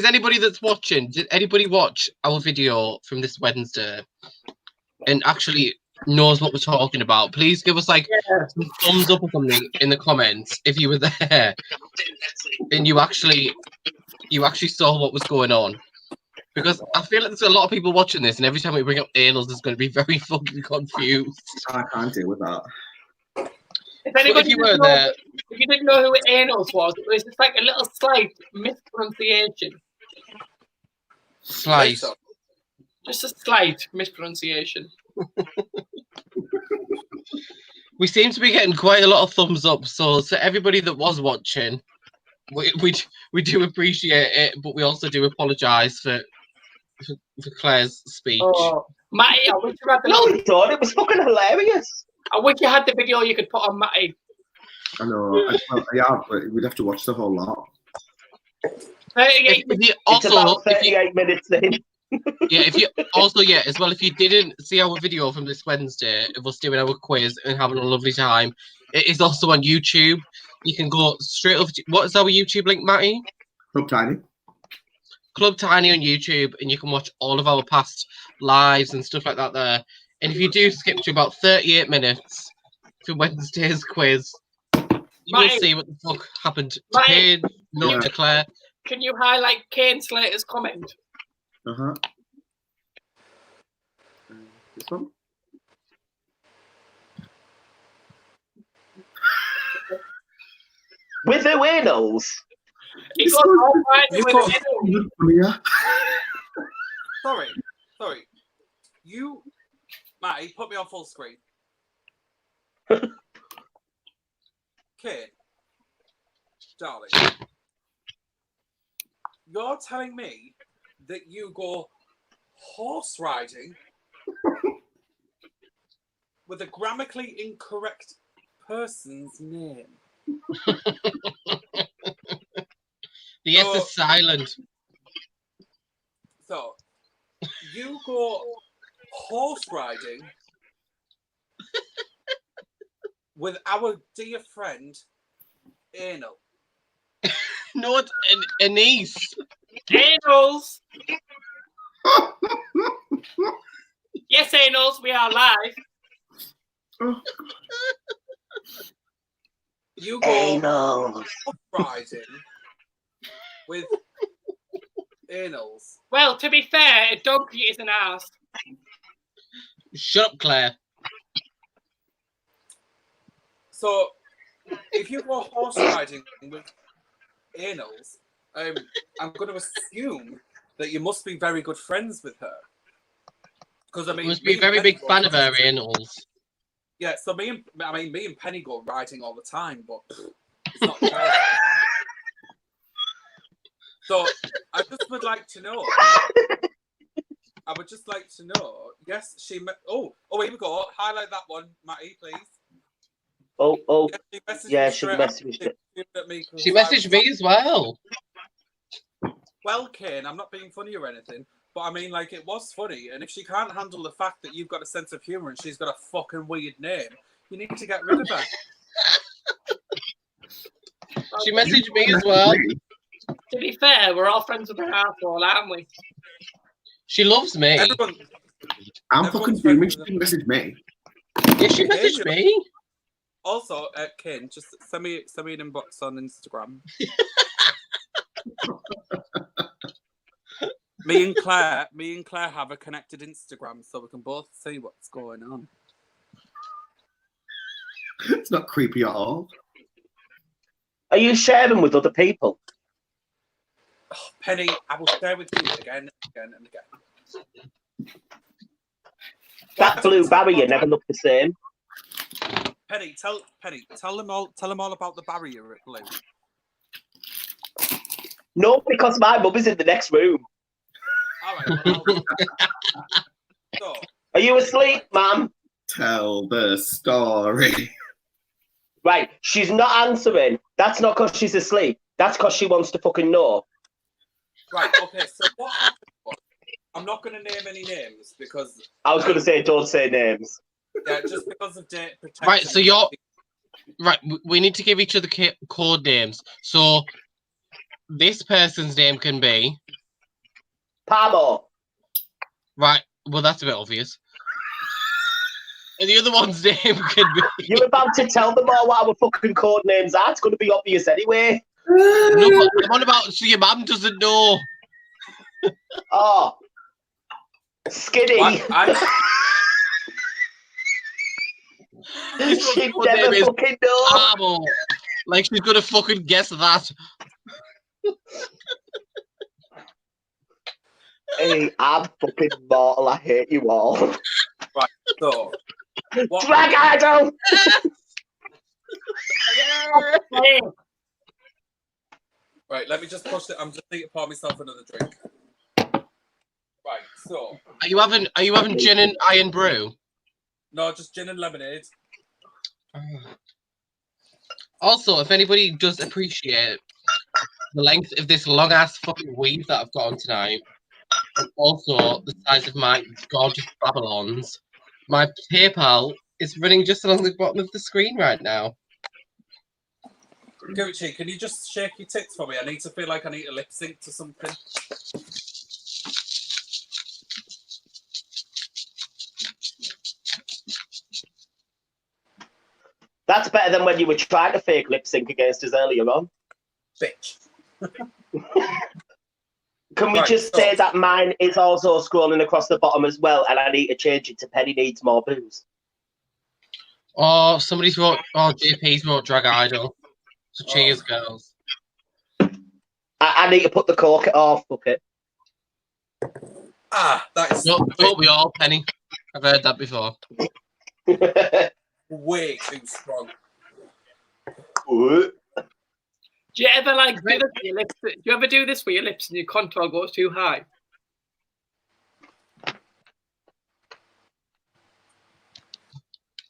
anybody that's watching? Did anybody watch our video from this Wednesday and actually knows what we're talking about? Please give us like some thumbs up or something in the comments if you were there and you actually saw what was going on. Because I feel like there's a lot of people watching this, and every time we bring up anals, there's going to be very fucking confused. I can't deal with that. If you didn't know who Anals was, it was just like a little slight mispronunciation. Slight. Just a slight mispronunciation. We seem to be getting quite a lot of thumbs up, so everybody that was watching, we do appreciate it, but we also do apologise for Claire's speech. Oh, Mattie, I wish you had the No, we don't. It was fucking hilarious. I wish you had the video you could put on Mattie. I know. Yeah, but we'd have to watch the whole lot. 38 minutes. It's about 38 minutes in. Yeah, if you didn't see our video from this Wednesday of us doing our quiz and having a lovely time, it is also on YouTube. You can go straight over to, what is our YouTube link, Mattie? Club Tiny. Club Tiny on YouTube, and you can watch all of our past lives and stuff like that there. And if you do skip to about 38 minutes for Wednesday's quiz, you will see what the fuck happened to Kane, not to Claire. Can you highlight Kane Slater's comment? Uh-huh. This one? With the anals. He got all right with the anals. Sorry. You, Matty, put me on full screen. Kate, darling, you're telling me that you go horse riding with a grammatically incorrect person's name. The S is silent. So, you go horse riding with our dear friend, Anal. No, it's Anise. Anals. Yes, Anals, we are live. You go horse riding with anals. Well, to be fair, a donkey is an ass. Shut up, Claire. So, if you go horse riding with anals, I'm going to assume that you must be very good friends with her. Because I mean, You must be a very big fan of her anals. Yeah, so me and Penny go riding all the time, but it's not fair. So I just would like to know. I would just like to know. Yes, she. Oh, here we go. Highlight that one, Matty, please. Oh. Yeah, she messaged it. She messaged me as well. Well, Kane, I'm not being funny or anything, but I mean, like, it was funny. And if she can't handle the fact that you've got a sense of humour and she's got a fucking weird name, you need to get rid of her. She messaged me as well. To be fair, we're all friends with her asshole, aren't we? She loves me. I'm fucking fuming. She didn't message me. Yeah, she messaged me. Also, Kane, just send me an inbox on Instagram. Me and Claire have a connected Instagram, so we can both see what's going on. It's not creepy at all. Are you sharing with other people? Oh, Penny, I will share with you again and again. That blue barrier never looked the same. Penny, tell them all about the barrier at Blue. No, because my mum is in the next room. All right. Well, so, are you asleep, ma'am? Tell the story. Right, she's not answering. That's not because she's asleep. That's because she wants to fucking know. Right, okay, so what happened was, I'm not going to name any names because... I was going to say, don't say names. Yeah, just because of data protection. Right, so you're... Right, we need to give each other code names. So, this person's name can be... Pamo. Right, well, that's a bit obvious. And the other one's name can be... You're about to tell them all what our fucking code names are. It's going to be obvious anyway. No, but I'm on about so your mum doesn't know. Oh. Skinny. She'd never fucking know. Pamo. Like, she's going to fucking guess that. Hey, I'm fucking mortal. I hate you all. Right, so... Drag idol! Right, let me just push it. I'm just need to pour myself another drink. Right, so... Are you having gin and iron brew? No, just gin and lemonade. Also, if anybody does appreciate the length of this long-ass fucking weave that I've got on tonight, and also the size of my gorgeous Babylons, my PayPal is running just along the bottom of the screen right now. Gucci, can you just shake your tits for me? I need to feel like I need to lip sync to something. That's better than when you were trying to fake lip sync against us earlier on. Bitch. Can we just say that mine is also scrolling across the bottom as well, and I need to change it to Penny needs more booze? Oh, somebody's wrote. Oh, JP's wrote Drag Idol. So cheers, girls. I need to put the cork off. Fuck it. That is Don't we all, Penny? I've heard that before. way too strong. Do you ever like do this with your lips? Do you ever do this with your lips and your contour goes too high?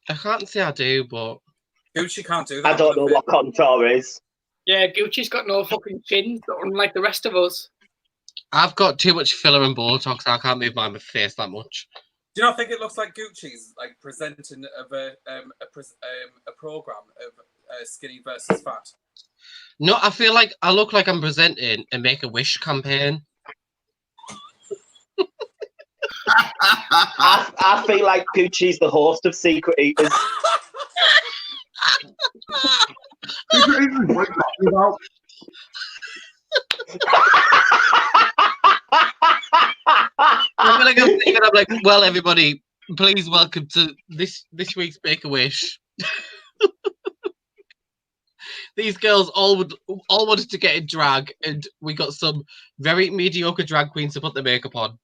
I can't say I do, but Gucci can't do that. I don't know what contour is. Yeah, Gucci's got no fucking chin, unlike the rest of us. I've got too much filler and Botox. I can't move my face that much. Do you not think it looks like Gucci's like presenting of a program of skinny versus fat? No, I feel like I look like I'm presenting a Make-A-Wish campaign. I feel like Gucci's the host of Secret Eaters. Secret Eaters, what are you talking about? I feel like I'm thinking, I'm like, well, everybody, please welcome to this week's Make-A-Wish. These girls all wanted to get in drag, and we got some very mediocre drag queens to put their makeup on.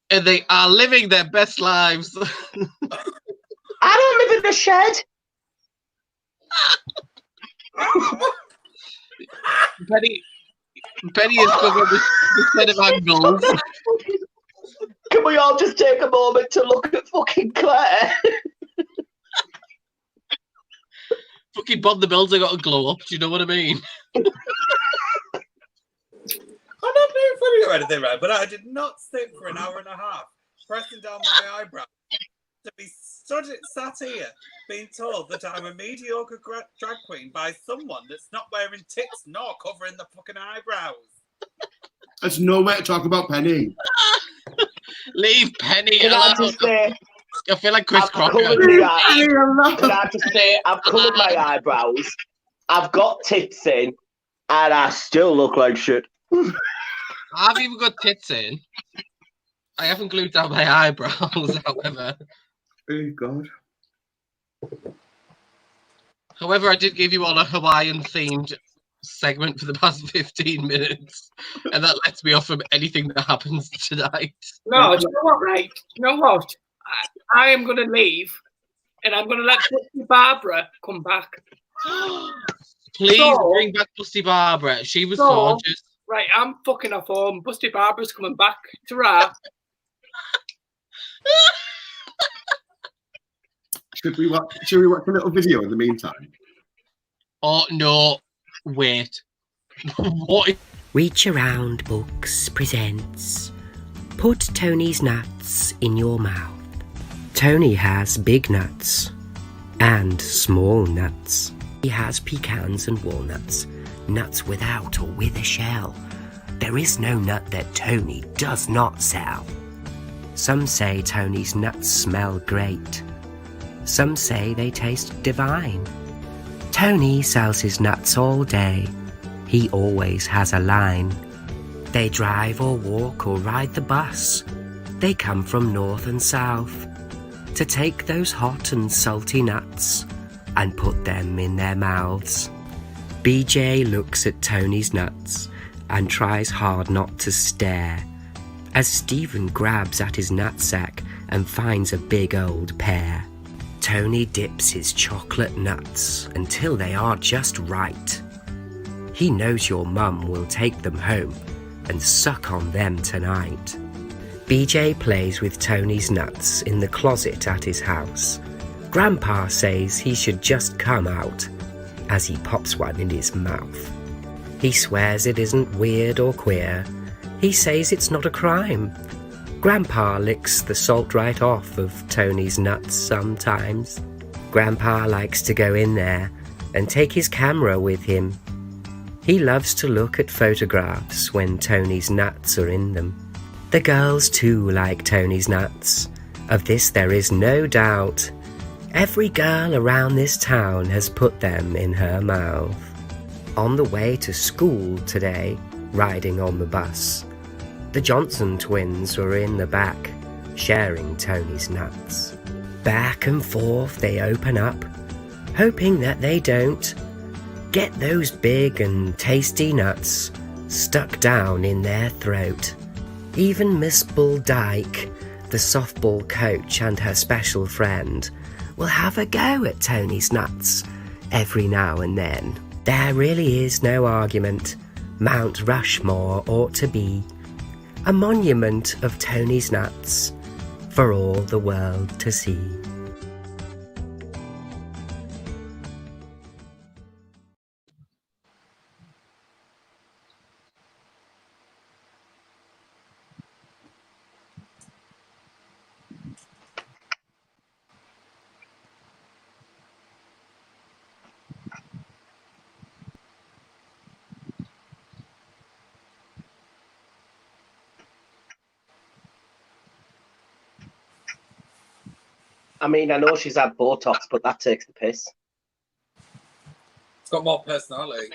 And they are living their best lives. I don't live in a shed. Penny is covered with set of angles. Can we all just take a moment to look at fucking Claire? Fucking Bob the Builder got a glow up. Do you know what I mean? I'm not being funny or anything, right? But I did not sit for an hour and a half pressing down my eyebrow to be sat here being told that I'm a mediocre drag queen by someone that's not wearing tits nor covering the fucking eyebrows. There's no way to talk about Penny. Leave Penny Can I alone. just say, I feel like Chris Crocker. can I just say, I've coloured my eyebrows, I've got tits in, and I still look like shit. I've even got tits in. I haven't glued down my eyebrows, however. Oh, God. However, I did give you all a Hawaiian-themed segment for the past 15 minutes, and that lets me off from anything that happens tonight. No, do you know what, right? You know what? I am going to leave, and I'm going to let Barbara come back. Please bring back Busty Barbara. She was gorgeous. Right, I'm fucking off home. Busty Barbara's coming back to rap. Should we watch a little video in the meantime? Oh, no. Wait. What? Reach Around Books presents Put Tony's Nuts in Your Mouth. Tony has big nuts and small nuts. He has pecans and walnuts, nuts without or with a shell. There is no nut that Tony does not sell. Some say Tony's nuts smell great. Some say they taste divine. Tony sells his nuts all day. He always has a line. They drive or walk or ride the bus. They come from north and south to take those hot and salty nuts and put them in their mouths. BJ looks at Tony's nuts and tries hard not to stare as Stephen grabs at his nutsack and finds a big old pear. Tony dips his chocolate nuts until they are just right. He knows your mum will take them home and suck on them tonight. BJ plays with Tony's nuts in the closet at his house. Grandpa says he should just come out as he pops one in his mouth. He swears it isn't weird or queer. He says it's not a crime. Grandpa licks the salt right off of Tony's nuts sometimes. Grandpa likes to go in there and take his camera with him. He loves to look at photographs when Tony's nuts are in them. The girls too like Tony's nuts. Of this there is no doubt. Every girl around this town has put them in her mouth. On the way to school today, riding on the bus, the Johnson twins were in the back, sharing Tony's nuts. Back and forth they open up, hoping that they don't get those big and tasty nuts stuck down in their throat. Even Miss Bull Dyke, the softball coach, and her special friend will have a go at Tony's nuts every now and then. There really is no argument. Mount Rushmore ought to be a monument of Tony's nuts for all the world to see. I mean, I know she's had Botox, but that takes the piss. It's got more personality.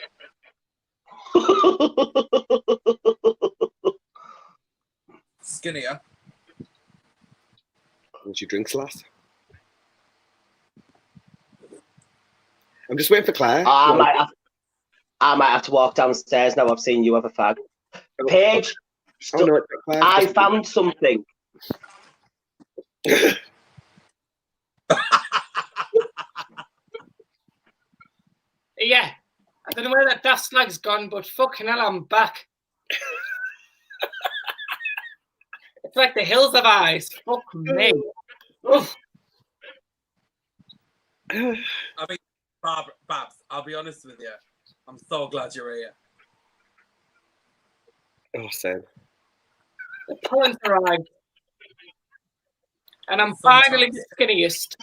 Skinnier. And she drinks less. I'm just waiting for Claire. I might have to walk downstairs now. I've seen you have a fag. Paige, Oh, no, it's not Claire. I found something. Yeah, I don't know where that daft slag's gone, but fucking hell, I'm back. It's like the hills of eyes. Fuck me. Oof. I mean, Babs, I'll be honest with you. I'm so glad you're here. Oh, same. The pollen's arrived. And I'm Sometimes. finally the skinniest.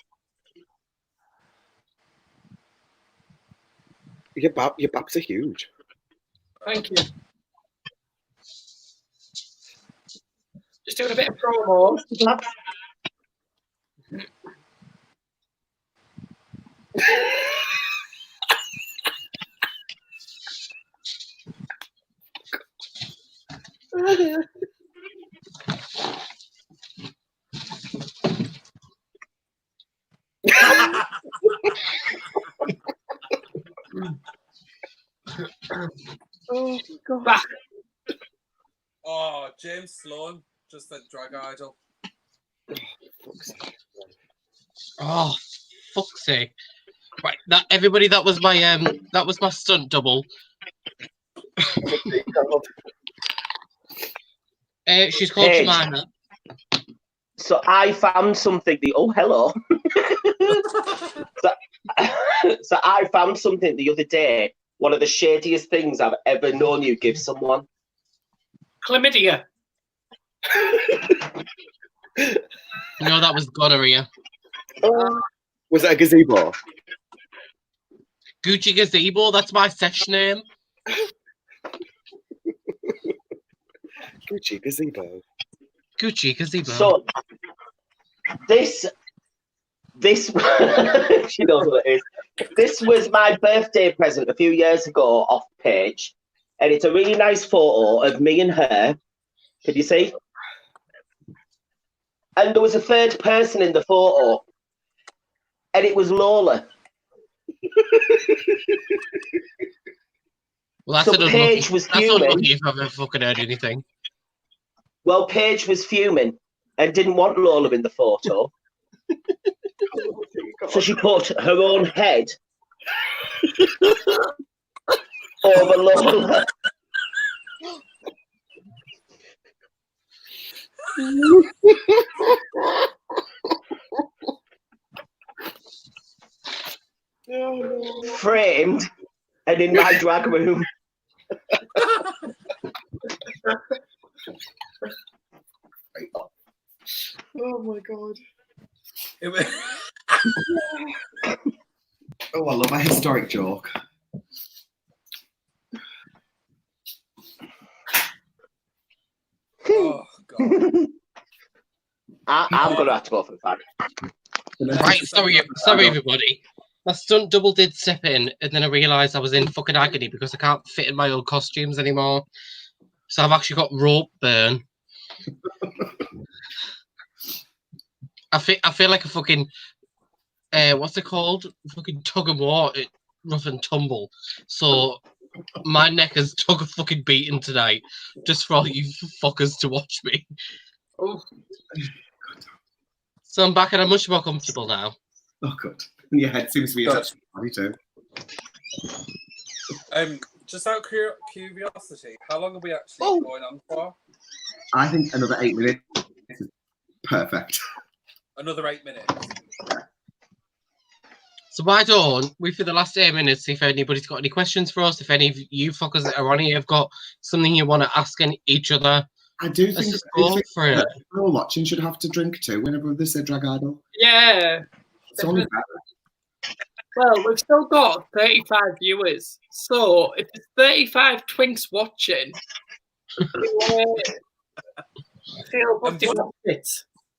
Your babs are huge. Thank you. Just doing a bit of promo. Oh, God. Back. Oh, James Sloan just said drag idol. Oh, fuck's sake! Right, that everybody. That was my stunt double. She's called Paige. Jemima. So I found something. Oh, hello. So I found something the other day. One of the shadiest things I've ever known you give someone. Chlamydia. No, that was gonorrhea. Was it a gazebo? Gucci Gazebo. That's my sesh name. Gucci gazebo. Gucci Gazebo. So this she knows what it is. This was my birthday present a few years ago off Page, and it's a really nice photo of me and her. Can you see? And there was a third person in the photo, and it was Lola. Well, that's So an unlucky. Paige was That's fuming. unlucky if I've ever fucking heard anything. Well, Paige was fuming and didn't want Lola in the photo. So she put her own head over Lola. Framed and in my drag room. Oh my God. It was, Oh Oh, I love a historic joke. Oh, God. I'm going to have to go for the fact. Right, sorry everybody. My stunt double did step in, and then I realised I was in fucking agony because I can't fit in my old costumes anymore. So I've actually got rope burn. I feel like a fucking what's it called? Fucking tug of war, rough and tumble. So my neck has took a fucking beating tonight, just for all you fuckers to watch me. Oh, So I'm back and I'm much more comfortable now. Oh, good. And your head seems to be attached to your body too. Just out of curiosity, how long are we actually going on for? I think another 8 minutes is perfect. Another 8 minutes. So why don't we, for the last 8 minutes, see if anybody's got any questions for us, if any of you fuckers that are on here have got something you want to ask each other. I do think go for it. People watching should have to drink too whenever they say drag idol. yeah. It's only fair. Well, we've still got 35 viewers. So if there's 35 twinks watching, feel it.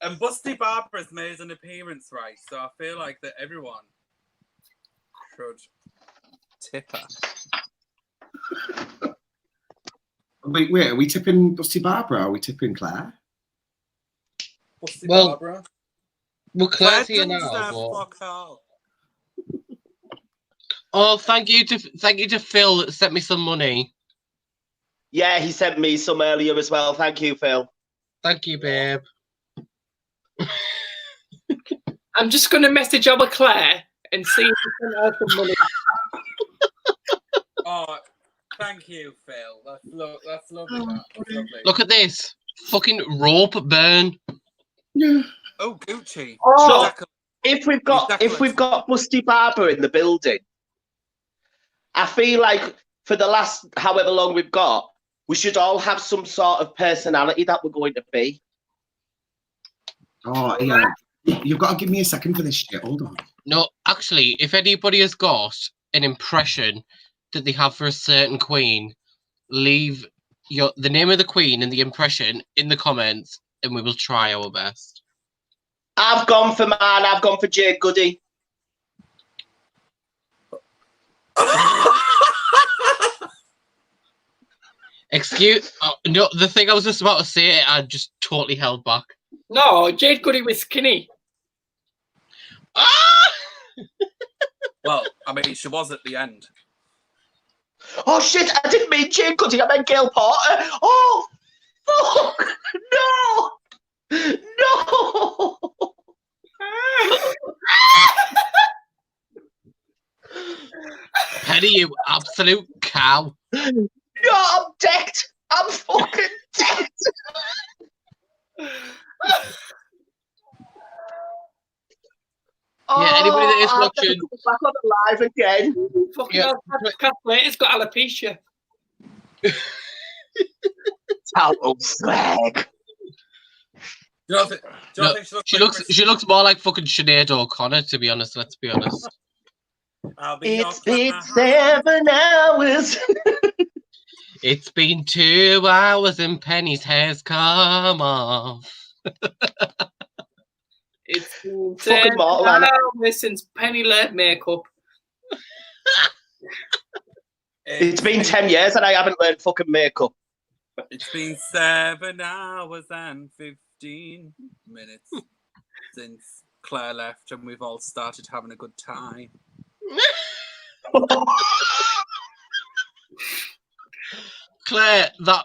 And Busty Barbara's made an appearance, right? So I feel like that everyone should tip her. Wait, are we tipping Busty Barbara? Are we tipping Claire? Busty Barbara? Well, Claire's here now. Oh, thank you to Phil that sent me some money. Yeah, he sent me some earlier as well. Thank you, Phil. Thank you, babe. I'm just going to message our Claire and see if we can earn some money. Oh, thank you, Phil. That's lovely. That's lovely. Look at this. Fucking rope burn. Yeah. Oh, Gucci. Oh, if we've got Busty Barber in the building, I feel like for the last however long we've got, we should all have some sort of personality that we're going to be. Oh, yeah. You've got to give me a second for this shit. Hold on. No, actually, if anybody has got an impression that they have for a certain queen, leave the name of the queen and the impression in the comments, and we will try our best. I've gone for mine. I've gone for Jade Goody. No, the thing I was just about to say, I just totally held back. No, Jade Goody was skinny. Well, I mean, she was at the end. Oh shit! I didn't mean Jade Goody. I meant Gail Porter. Oh fuck! No! Penny, you absolute cow. No, I'm decked. I'm fucking decked. Yeah, anybody that is watching, back on the live again. Fucking hell, Cathlete's got alopecia. Total slag. She looks more like fucking Sinead O'Connor, to be honest. Let's be honest. It's been 7 hours. It's been 2 hours and Penny's hair's come off. It's been fucking hours since Penny learnt makeup. It's been 10 years and I haven't learned fucking makeup. It's been 7 hours and 15 minutes since Claire left and we've all started having a good time. Claire, that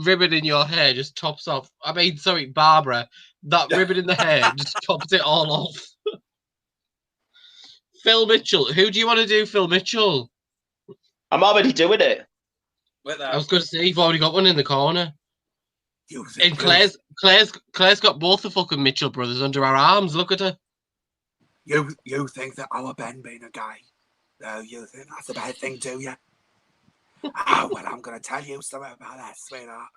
ribbon in your hair just tops off. I mean, sorry, Barbara, that ribbon in the hair just tops it all off. Phil Mitchell, who do you want to do, Phil Mitchell? I'm already doing it. I was going to say, you've already got one in the corner. And Claire's got both the fucking Mitchell brothers under her arms. Look at her. You think that our Ben being a guy? No, you think that's a bad thing, do you? Oh, well, I'm going to tell you something about that, sweetheart.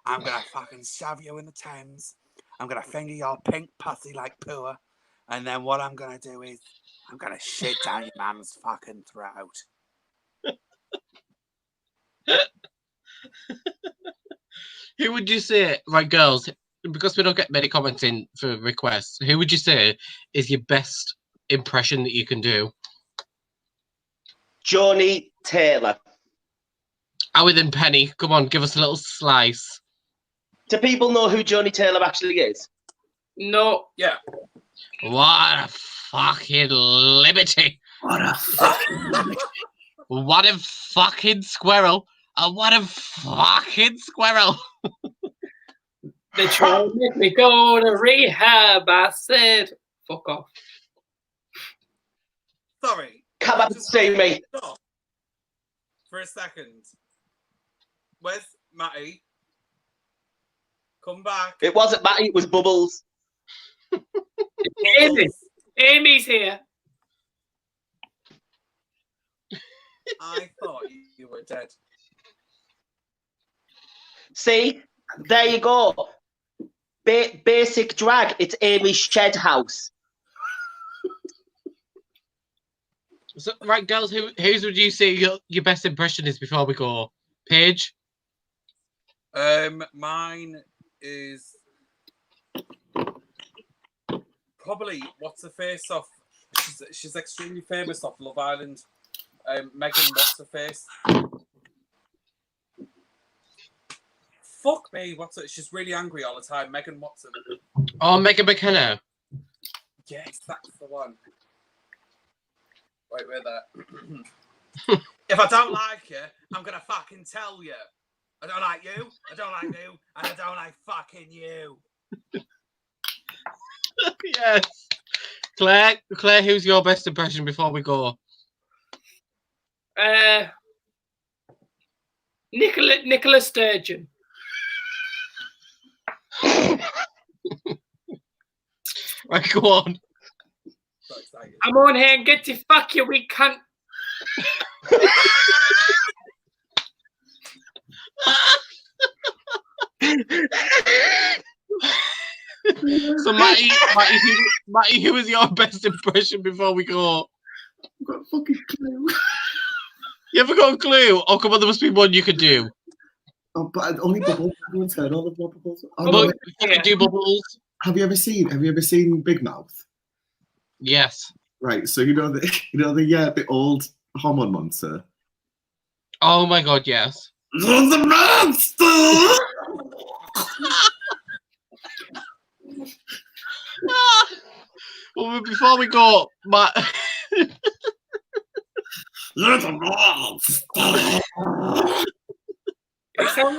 I'm going to fucking shove you in the Thames. I'm going to finger your pink pussy like Pua. And then what I'm going to do is I'm going to shit down your man's fucking throat. Who would you say, right, girls, because we don't get many comments in for requests, who would you say is your best impression that you can do? Johnny Taylor. Howie then Penny, come on, give us a little slice. Do people know who Johnny Taylor actually is? No. Yeah. What a fucking liberty. What a fucking What a fucking squirrel. What a fucking squirrel. They tried to make me go to rehab. I said, fuck off. Sorry. Come up and see me. Stop for a second. Where's Mattie? Come back. It wasn't Mattie, it was Bubbles. Amy. Amy's here. I thought you were dead. See? There you go. Basic drag. It's Amy's shed house. So, right, girls, whose would you say your best impression is before we go? Paige? Mine is probably what's her face off. She's extremely famous off Love Island. Megan, what's her face? Fuck me, what's it? She's really angry all the time. Megan Watson. Oh, Megan McKenna. Yes, that's the one. Wait, wait there. If I don't like you, I'm gonna fucking tell you. I don't like you, I don't like you, and I don't like fucking you. Yes. Claire, who's your best impression before we go? Nicola Sturgeon. Right, go on. So excited. I'm on here and get to fuck you, we cunt. So, Mattie, who is your best impression before we go? I've got a fucking clue. You ever got a clue? Oh, come on, there must be one you could do. Oh, but only Bubbles. Everyone's heard all of Bubbles. Oh, Look, no, you can do Bubbles. have you ever seen Big Mouth? Yes. Right. So the old hormone monster. Oh my god, yes. The monster. Well, before we go, Matt. You're the monster. You sound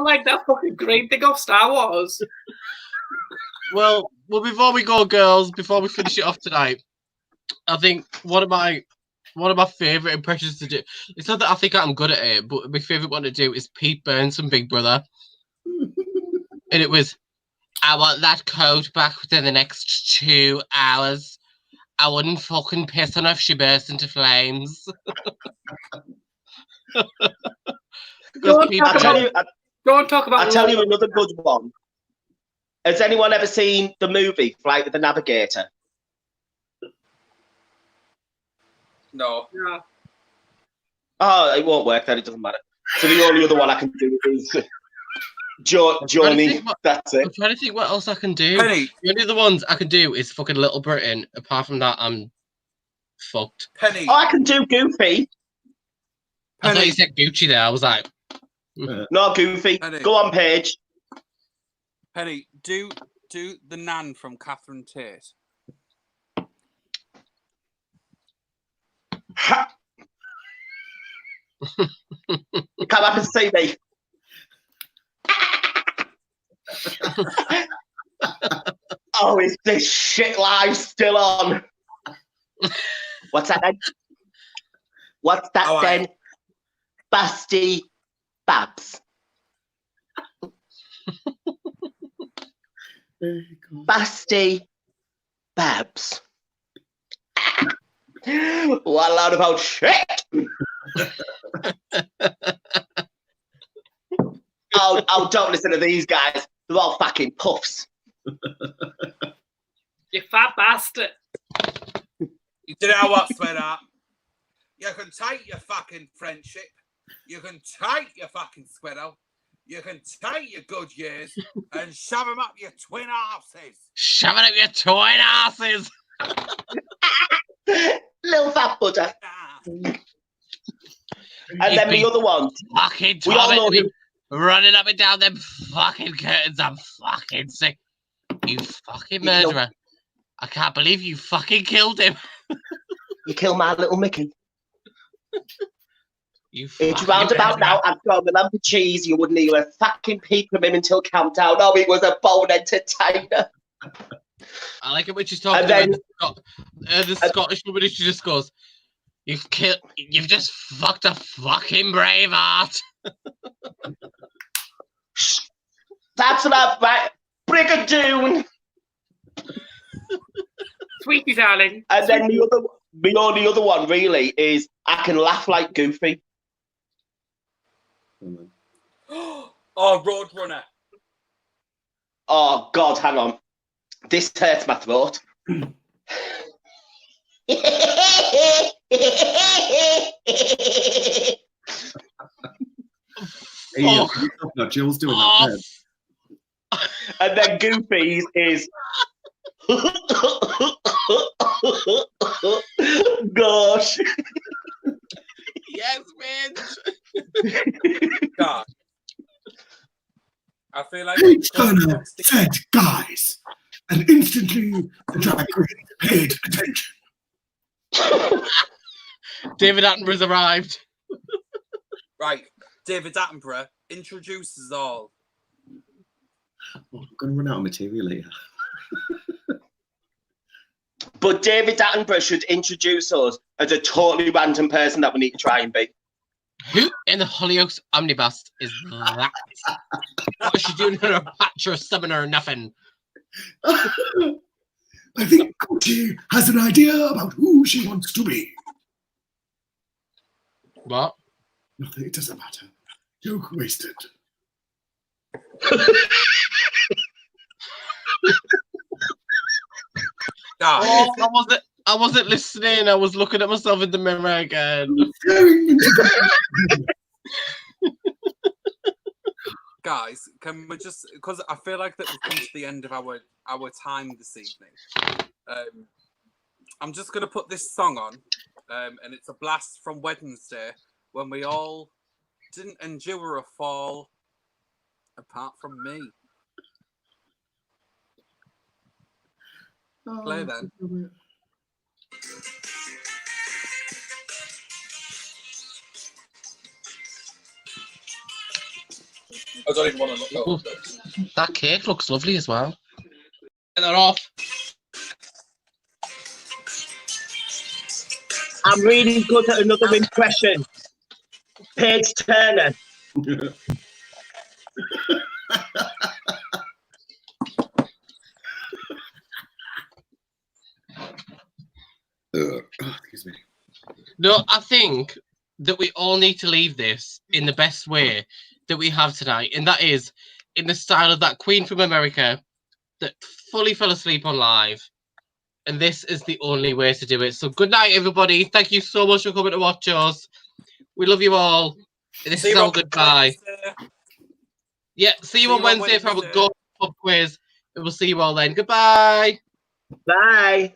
like that fucking great thing off Star Wars. Well, before we go, girls, before we finish it off tonight, I think one of my favourite impressions to do. It's not that I think I'm good at it, but my favourite one to do is Pete Burns from Big Brother, and it was, I want that coat back within the next 2 hours. I wouldn't fucking piss on her if she burst into flames. Don't Pete talk Burns- about. I'll tell you another good one. Has anyone ever seen the movie Flight with the Navigator? No. Yeah. Oh, it won't work then, it doesn't matter. So the only other one I can do is Johnny. That's it. I'm trying to think what else I can do. Penny, The only other ones I can do is fucking Little Britain. Apart from that, I'm fucked. Penny, Oh, I can do Goofy. I thought Penny. you said Gucci there. I was like, No, Goofy. Penny. Go on, Paige. Penny, do the Nan from Catherine Tate. Ha! Come up and see me. Oh, is this shit live still on? What's that then? What's that Oh, then? Busty Babs. Busty Babs. What a load about shit! Oh, don't listen to these guys. They're all fucking puffs. You fat bastard. You know what, sweetheart? You can take your fucking friendship. You can take your fucking squirrel. You can take your good years and shove them up your twin arses. Shove it up your twin asses. Little fat butter. Yeah. And then the other one. Fucking We all know him running up and down them fucking curtains. I'm fucking sick. You fucking murderer. I can't believe you fucking killed him. You killed my little Mickey. It's roundabout now. I've got a lump of cheese. You wouldn't hear a fucking peep from him until countdown. Oh, he was a bold entertainer. I like it when she's talking about the Scottish woman. She just goes, "You've just fucked a fucking Braveheart." That's enough, right? Brigadoon. Sweetie darling. And then the only other one really is I can laugh like Goofy. Oh, Roadrunner. Oh God, hang on. This hurts my throat. No, Jill's doing that. And then Goofy's is gosh. Yes, man. God. I feel like Kate Turner said guys, and instantly the drag queen paid attention. David Attenborough's arrived. Right, David Attenborough introduces all. Oh, I'm going to run out of material here. But David Attenborough should introduce us as a totally random person that we need to try and be. Who in the Hollyoaks omnibus is that? What is she doing in her patch or summoner or nothing? I think Gucci has an idea about who she wants to be. What? Nothing, it doesn't matter. Joke wasted. God. I wasn't listening. I was looking at myself in the mirror again. Guys, can we just, because I feel like that we've come to the end of our time this evening. I'm just going to put this song on, and it's a blast from Wednesday when we all didn't endure a fall apart from me. Play then. I don't even want to look. That cake looks lovely as well. They're off. I'm really good at another impression. Paige Turner. Excuse me. No, I think that we all need to leave this in the best way that we have tonight, and that is in the style of that Queen from America that fully fell asleep on live. And this is the only way to do it. So good night, everybody. Thank you so much for coming to watch us. We love you all. This is our goodbye. Yeah, see you on Wednesday for our Go Pub quiz. And we'll see you all then. Goodbye. Bye.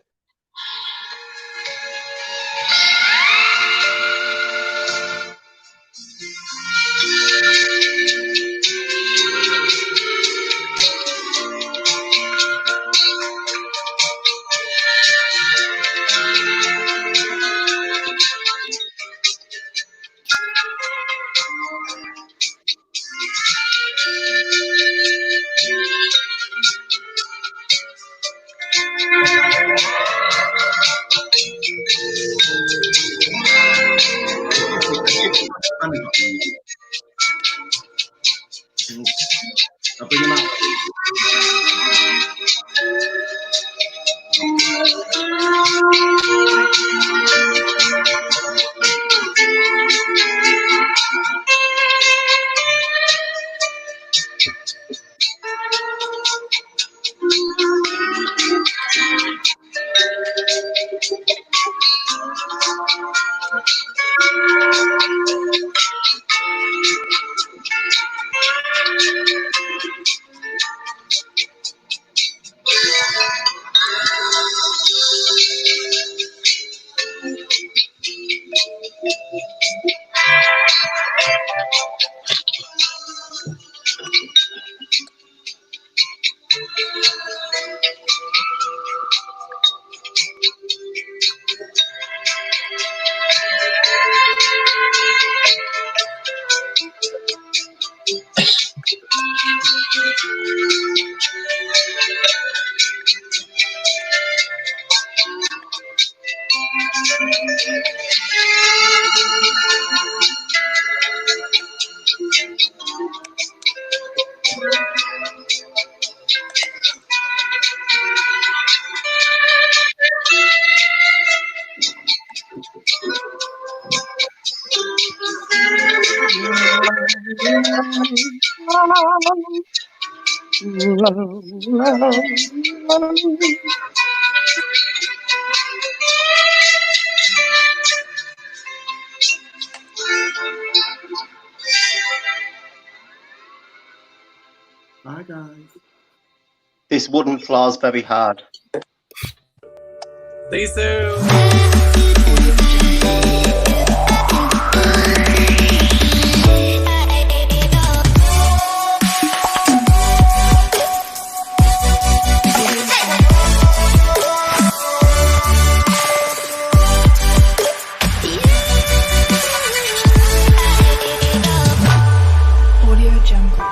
I'll bring him out. Bye, guys. This wooden floor's very hard. See you soon. Audio Jungle.